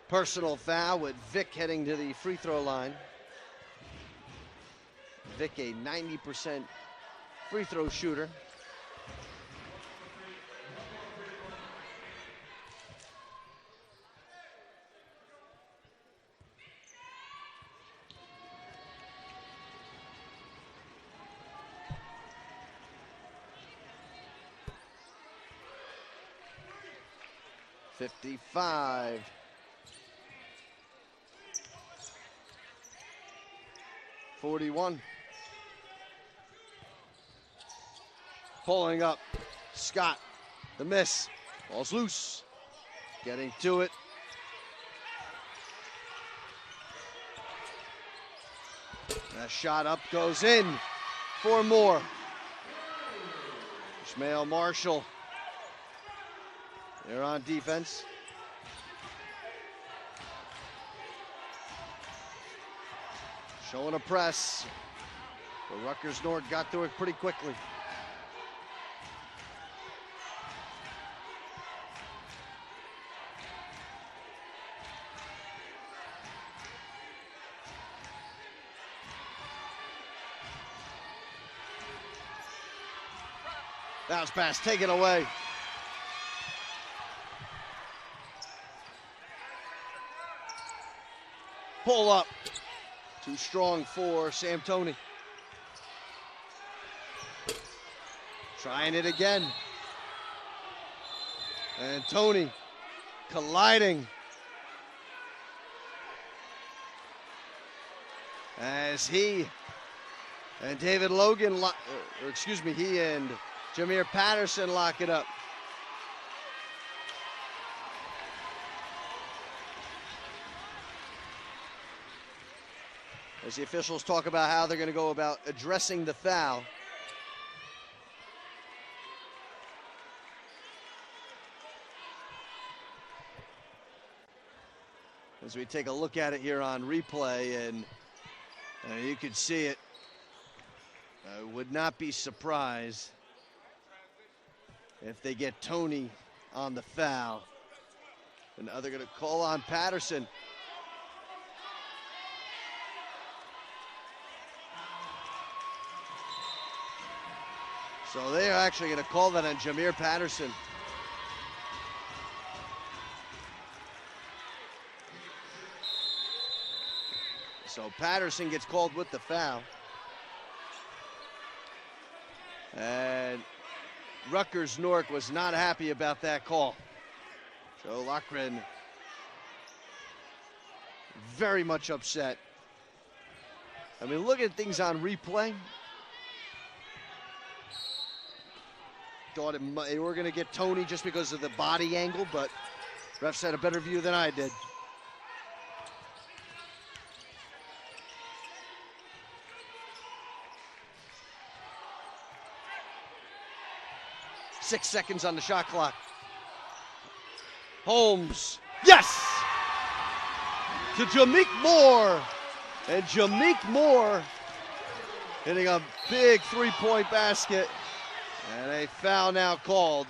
personal foul with Vic heading to the free throw line. Vic, a 90% free throw shooter. .55. .41. Pulling up. Scott, the miss. Ball's loose. Getting to it. That shot up goes in. 4 more. Ishmael Marshall. They're on defense. Showing a press. But Rutgers-Newark got through it pretty quickly. Bounce pass taken away. Pull up. Too strong for Sam Toney. Trying it again. And Toney colliding. As he and David Logan, he and Jameer Patterson lock it up. As the officials talk about how they're going to go about addressing the foul. As we take a look at it here on replay, and you can see it. I would not be surprised if they get Toney on the foul. And now they're going to call on Patterson. So they are actually going to call that on Jameer Patterson. So Patterson gets called with the foul. And Rutgers-Newark was not happy about that call. Joe Lochran very much upset. I mean, look at things on replay. Thought they were going to get Toney just because of the body angle, but refs had a better view than I did. Six seconds on the shot clock. Holmes, yes! To Jameek Moore. And Jameek Moore hitting a big three-point basket. And a foul now called.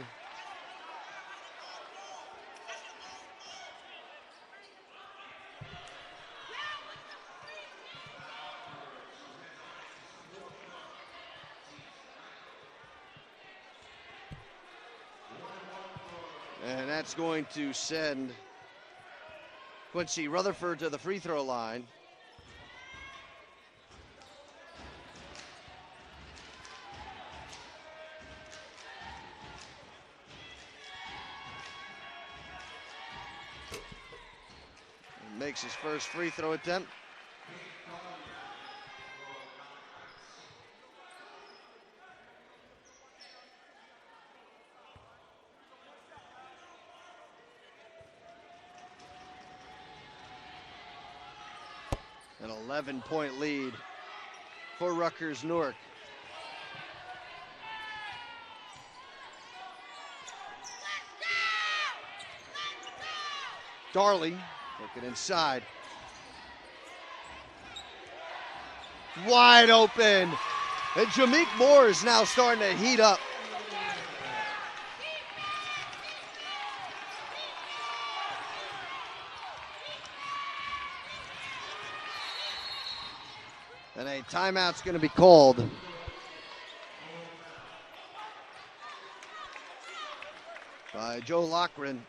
And that's going to send Quincy Rutherford to the free throw line. Makes his first free throw attempt. An 11-point lead for Rutgers-Newark. Darley looking inside. Wide open. And Jameek Moore is now starting to heat up. And a timeout's going to be called. By Joe Lochran.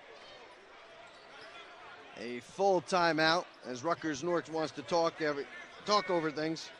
A full timeout as Rutgers-Newark wants to talk over things.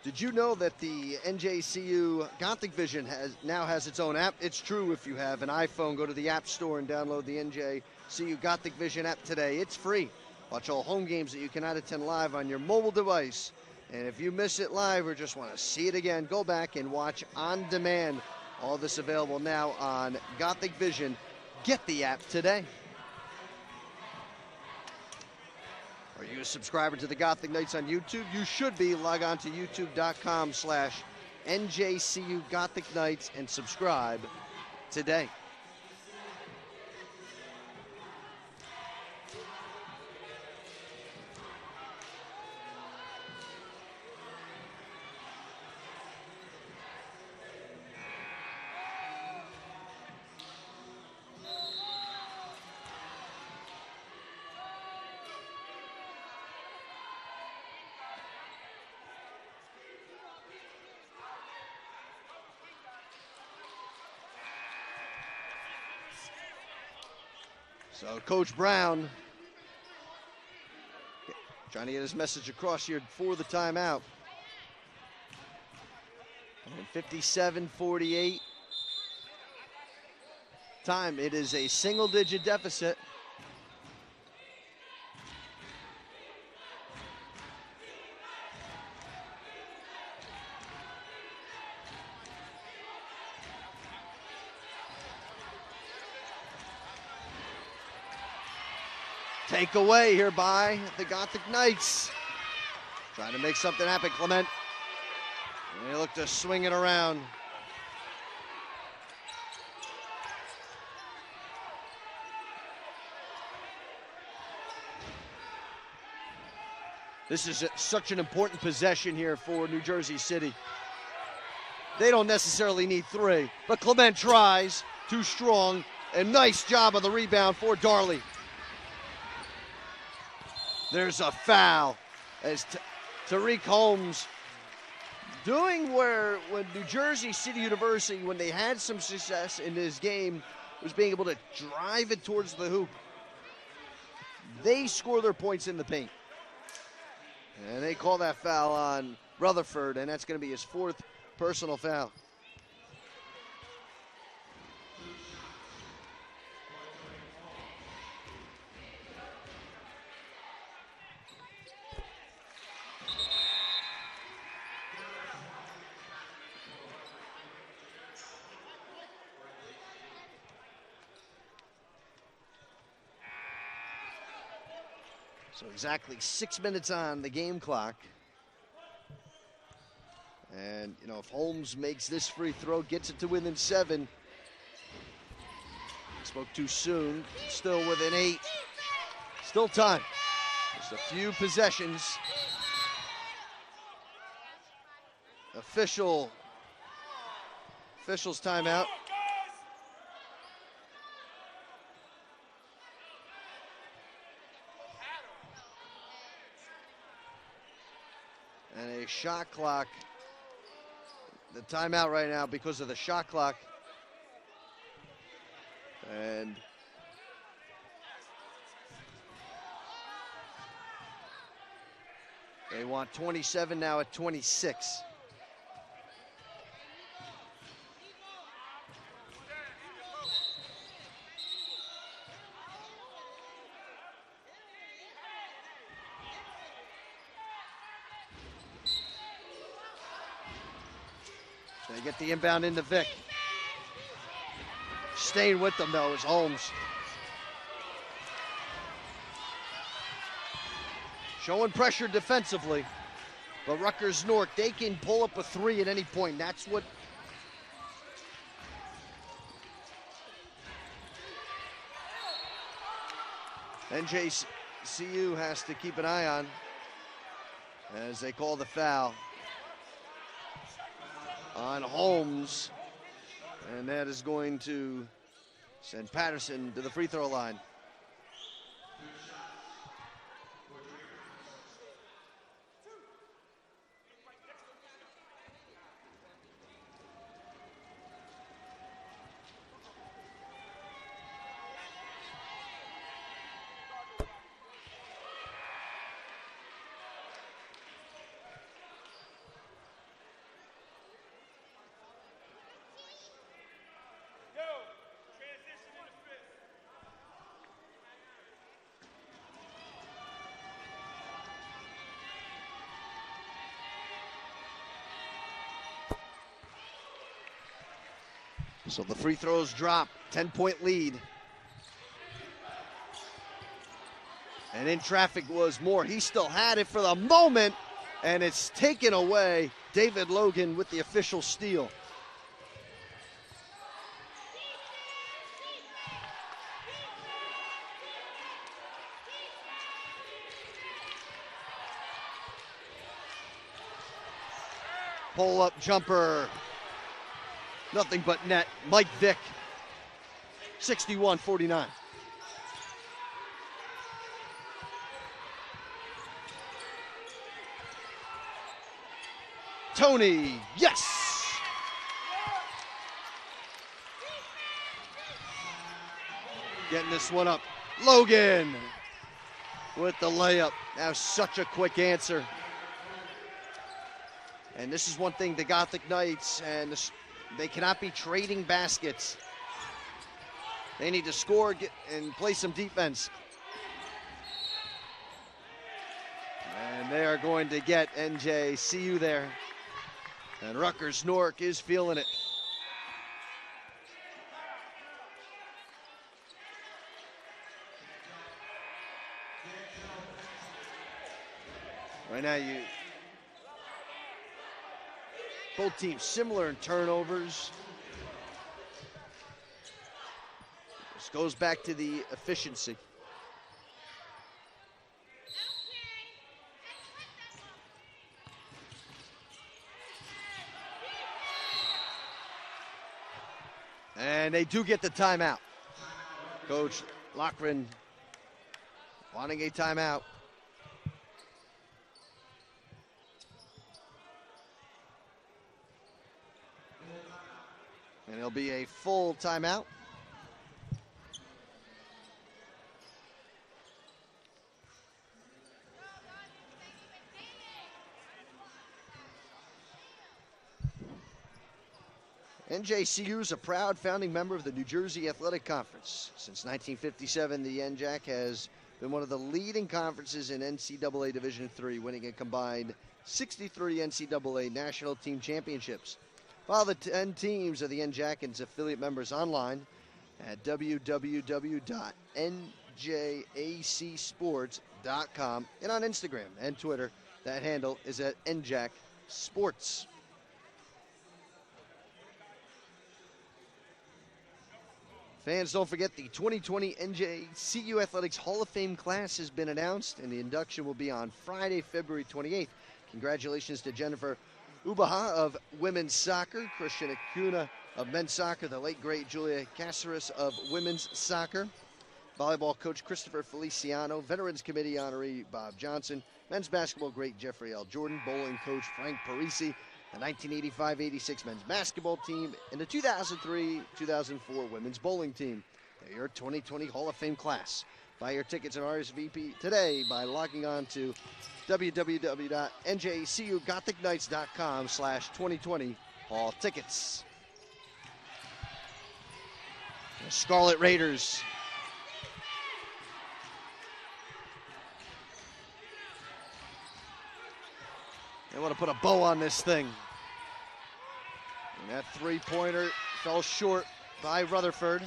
Did you know that the NJCU Gothic Vision now has its own app? It's true. If you have an iPhone, go to the App Store and download the NJCU Gothic Vision app today. It's free. Watch all home games that you cannot attend live on your mobile device. And if you miss it live or just want to see it again, go back and watch on demand. All this available now on Gothic Vision. Get the app today. Are you a subscriber to the Gothic Knights on YouTube? You should be. Log on to youtube.com/NJCU Gothic Knights and subscribe today. So Coach Brown trying to get his message across here for the timeout. And 57-48 time. It is a single-digit deficit. Take away here by the Gothic Knights. Trying to make something happen, Clement. And they look to swing it around. This is such an important possession here for New Jersey City. They don't necessarily need three, but Clement tries, too strong, and nice job on the rebound for Darley. There's a foul as Tariq Holmes doing when New Jersey City University, when they had some success in this game, was being able to drive it towards the hoop. They score their points in the paint. And they call that foul on Rutherford, and that's going to be his fourth personal foul. So exactly 6 minutes on the game clock. And, you know, if Holmes makes this free throw, gets it to within 7. Spoke too soon. Still within 8. Still time. Just a few possessions. Officials timeout. And a shot clock. The timeout right now because of the shot clock. And they want 27 now at 26. They get the inbound into Vic. Staying with them, though, is Holmes. Showing pressure defensively. But Rutgers-Newark, they can pull up a three at any point. That's what NJCU has to keep an eye on as they call the foul on Holmes, and that is going to Send Patterson to the free throw line. So the free throws drop, 10-point lead. And in traffic was Moore. He still had it for the moment, and it's taken away. David Logan with the official steal. Pull-up jumper. Nothing but net. Mike Vick, 61-49. Tony, yes! Getting this one up. Logan with the layup. That was such a quick answer. And this is one thing the Gothic Knights, and they cannot be trading baskets. They need to score and play some defense. And they are going to get NJCU there. And Rutgers-Newark is feeling it. Right now, both teams similar in turnovers. This goes back to the efficiency. And they do get the timeout. Coach Lochran wanting a timeout. And it'll be a full timeout. NJCU is a proud founding member of the New Jersey Athletic Conference. Since 1957, the NJAC has been one of the leading conferences in NCAA Division III, winning a combined 63 NCAA National Team Championships. Follow the 10 teams of the NJAC and its affiliate members online at www.njacsports.com and on Instagram and Twitter. That handle is at NJAC Sports. Fans, don't forget the 2020 NJCU Athletics Hall of Fame class has been announced, and the induction will be on Friday, February 28th. Congratulations to Jennifer Ubaha of women's soccer, Christian Acuna of men's soccer, the late great Julia Caceres of women's soccer, volleyball coach Christopher Feliciano, Veterans Committee honoree Bob Johnson, men's basketball great Jeffrey L. Jordan, bowling coach Frank Parisi, the 1985-86 men's basketball team, and the 2003-2004 women's bowling team. They're your 2020 Hall of Fame class. Buy your tickets and RSVP today by logging on to www.njcugothicnights.com/2020 Hall tickets. The Scarlet Raiders. They want to put a bow on this thing. And that three-pointer fell short by Rutherford.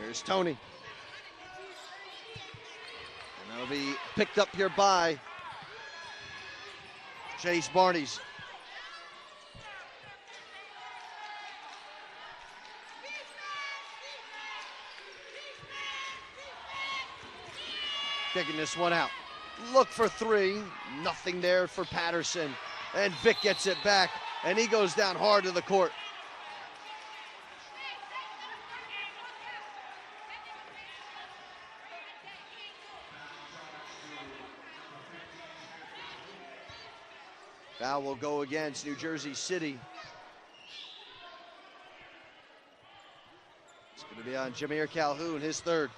Here's Tony. And that'll be picked up here by Chase Barnes. Kicking this one out. Look for three. Nothing there for Patterson. And Vick gets it back. And he goes down hard to the court. Foul will go against New Jersey City. It's going to be on Jameer Calhoun, his third.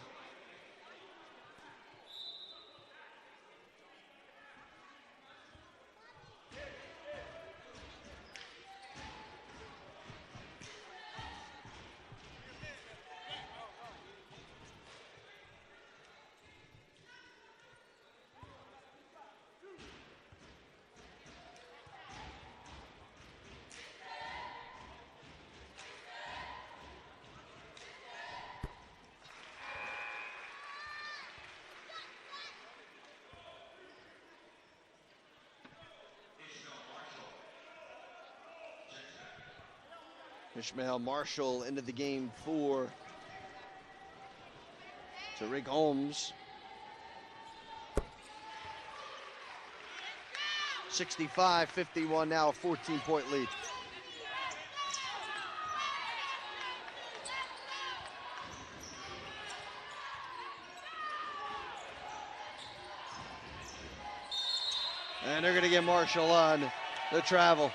Ishmael Marshall into the game for Tariq Holmes. 65-51 now, a 14-point lead. And they're going to get Marshall on the travel.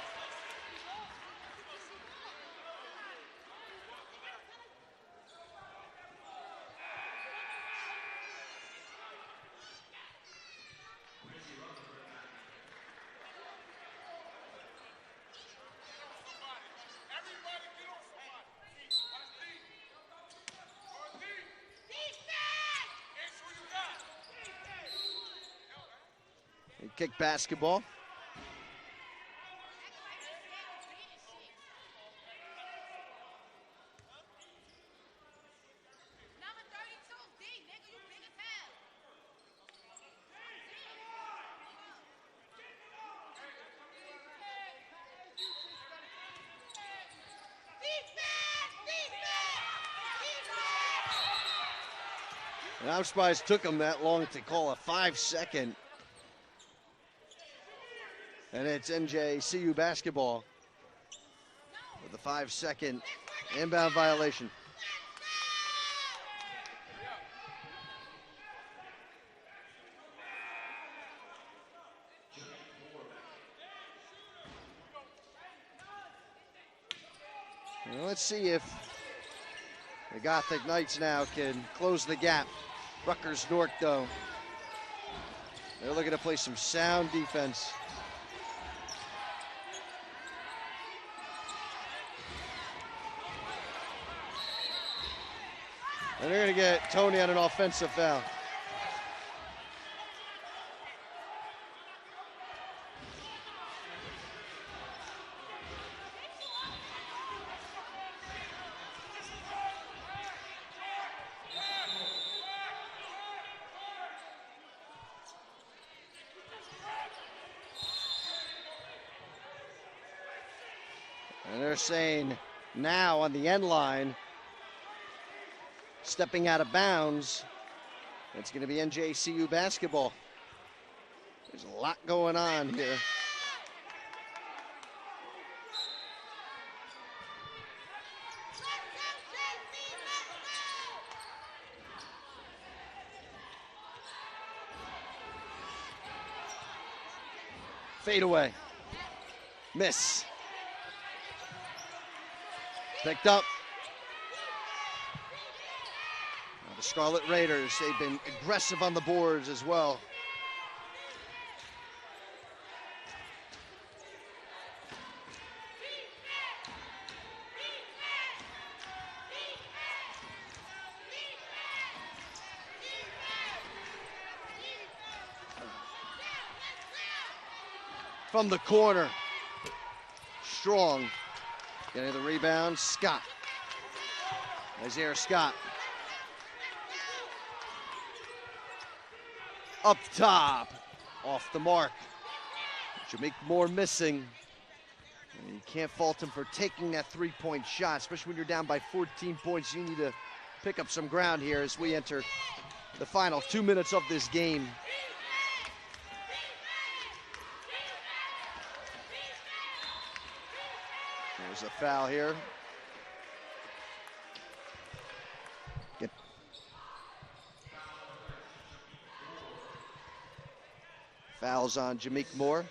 Kick basketball. And I'm surprised it took him that long to call a 5-second. And it's NJCU basketball with a 5-second inbound violation. Well, let's see if the Gothic Knights now can close the gap. Rutgers-Newark, though, they're looking to play some sound defense. And they're going to get Tony on an offensive foul. And they're saying now on the end line, stepping out of bounds, it's going to be NJCU basketball. There's a lot going on here. Fade away. Miss. Picked up. The Scarlet Raiders, they've been aggressive on the boards as well. From the corner, Strong getting the rebound. Scott, Isaiah Scott. Up top, off the mark. Jamaica Moore missing. And you can't fault him for taking that three-point shot, especially when you're down by 14 points. You need to pick up some ground here as we enter the final 2 minutes of this game. There's a foul here. Fouls on Jameek Moore.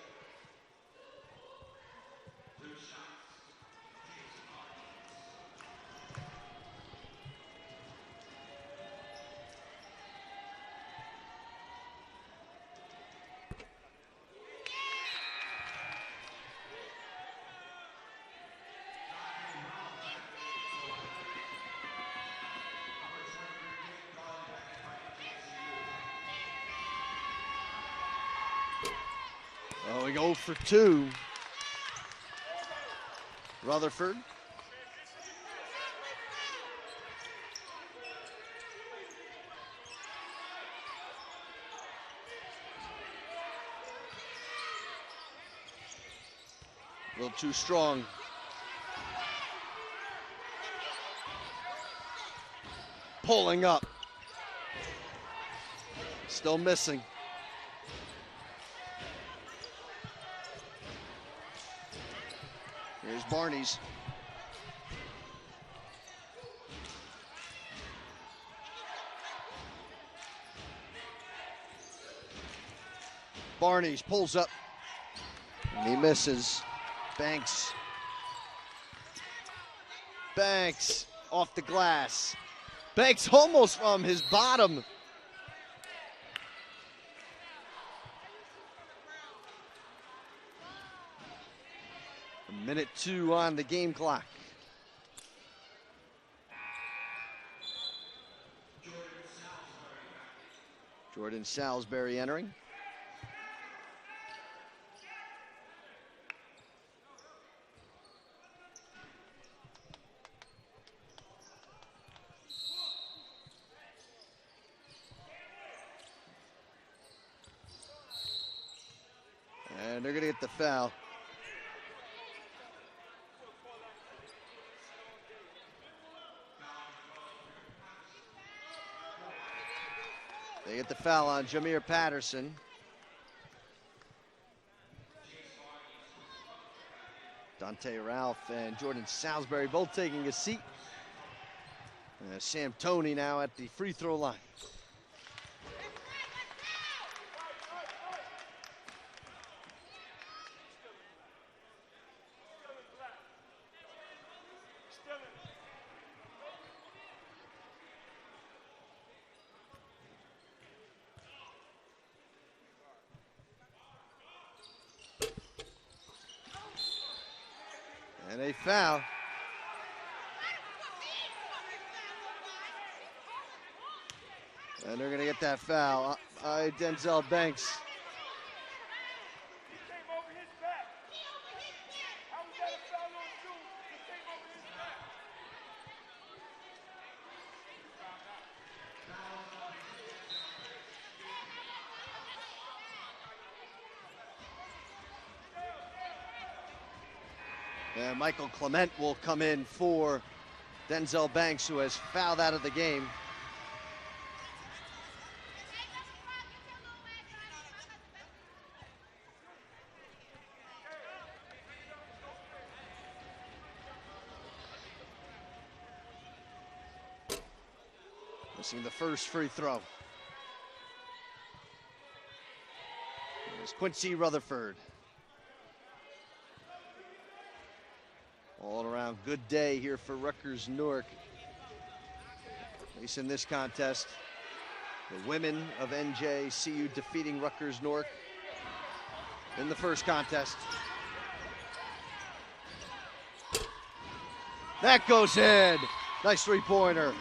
Going 0 for 2. Rutherford. A little too strong. Pulling up. Still missing. Here's Barney's. Barney's pulls up. And he misses. Banks. Banks off the glass. Banks almost from his bottom. Minute 2 on the game clock. Jordan Salisbury entering. And they're going to get the foul. They get the foul on Jameer Patterson. Dante Ralph and Jordan Salisbury both taking a seat. Sam Toney now at the free throw line. And a foul. And they're going to get that foul by Denzel Banks. He came over his back. How was that a foul on June? He came over his back. And Michael Clement will come in for Denzel Banks, who has fouled out of the game. Missing the first free throw. There's Quincy Rutherford. All around good day here for Rutgers-Newark. At least in this contest. The women of NJCU defeating Rutgers-Newark in the first contest. That goes in. Nice three-pointer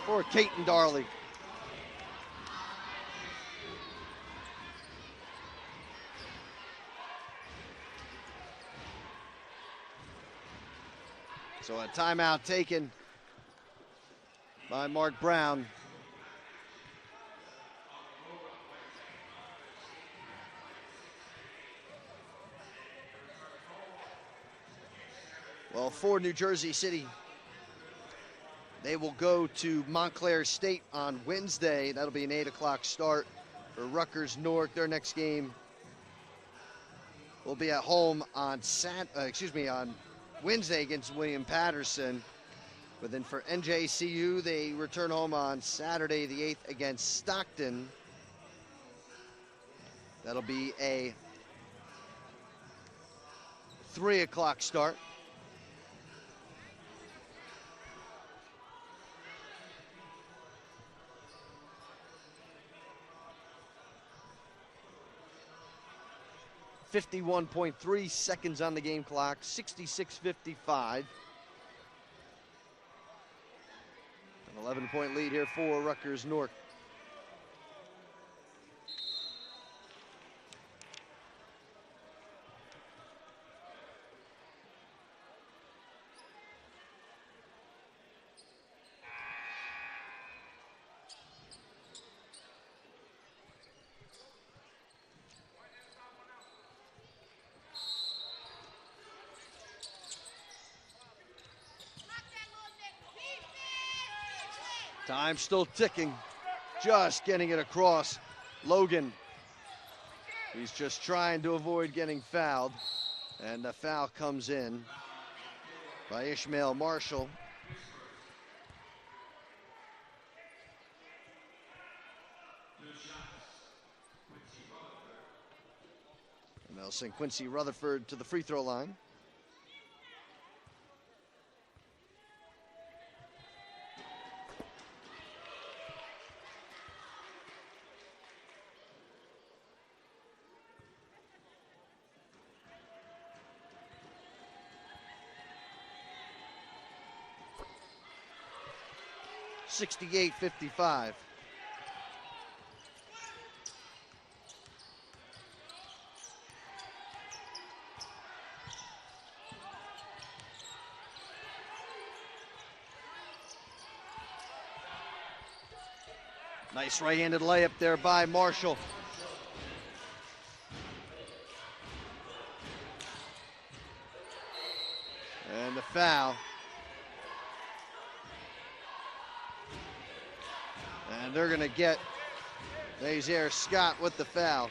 for Caton Darley. So a timeout taken by Mark Brown. Well, for New Jersey City, they will go to Montclair State on Wednesday. That'll be an 8 o'clock start. For Rutgers-Newark, their next game will be at home on Wednesday against William Patterson. But then for NJCU, they return home on Saturday the 8th against Stockton. That'll be a 3 o'clock start. .3 seconds on the game clock, 66-55. An 11-point lead here for Rutgers-Newark. Time still ticking, just getting it across. Logan, he's just trying to avoid getting fouled, and the foul comes in by Ishmael Marshall. And they'll send Quincy Rutherford to the free throw line. .58-55. Nice right-handed layup there by Marshall. And the foul. And they're going to get Nazaire Scott with the foul.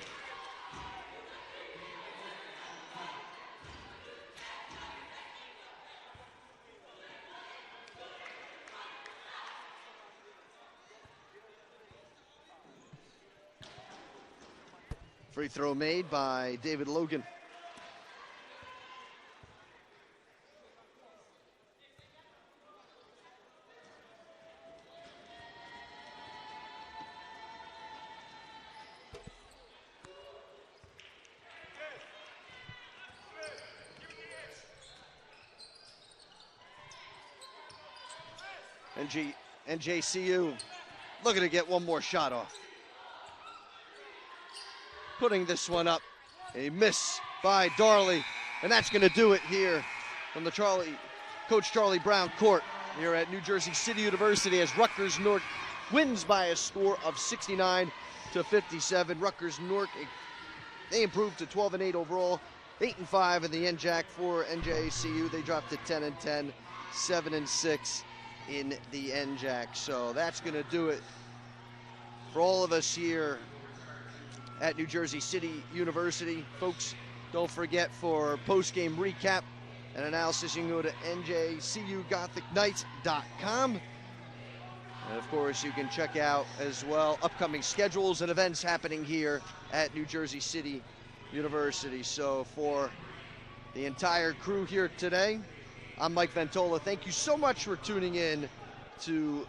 Free throw made by David Logan. NJCU looking to get one more shot off. Putting this one up. A miss by Darley. And that's going to do it here from the Coach Charlie Brown court here at New Jersey City University as Rutgers-Newark wins by a score of 69-57. Rutgers-Newark, they improved to 12-8 overall, 8-5 in the NJAC for NJCU. They dropped to 10-10, 7-6 in the NJAC. So that's going to do it for all of us here at New Jersey City University. Folks, don't forget for post-game recap and analysis, you can go to njcugothicnights.com. And of course, you can check out as well upcoming schedules and events happening here at New Jersey City University. So for the entire crew here today, I'm Mike Ventola. Thank you so much for tuning in to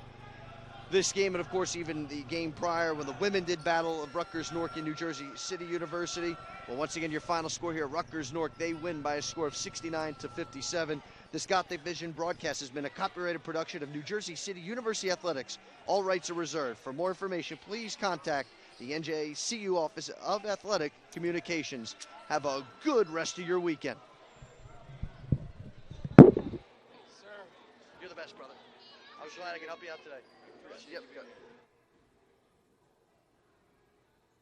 this game, and of course even the game prior when the women did battle of Rutgers-Newark in New Jersey City University. Well, once again, your final score here at Rutgers-Newark, they win by a score of 69-57. This Gothic Vision broadcast has been a copyrighted production of New Jersey City University Athletics. All rights are reserved. For more information, please contact the NJCU Office of Athletic Communications. Have a good rest of your weekend. Sir. You're the best, brother. I was glad I could help you out today. Yep, good.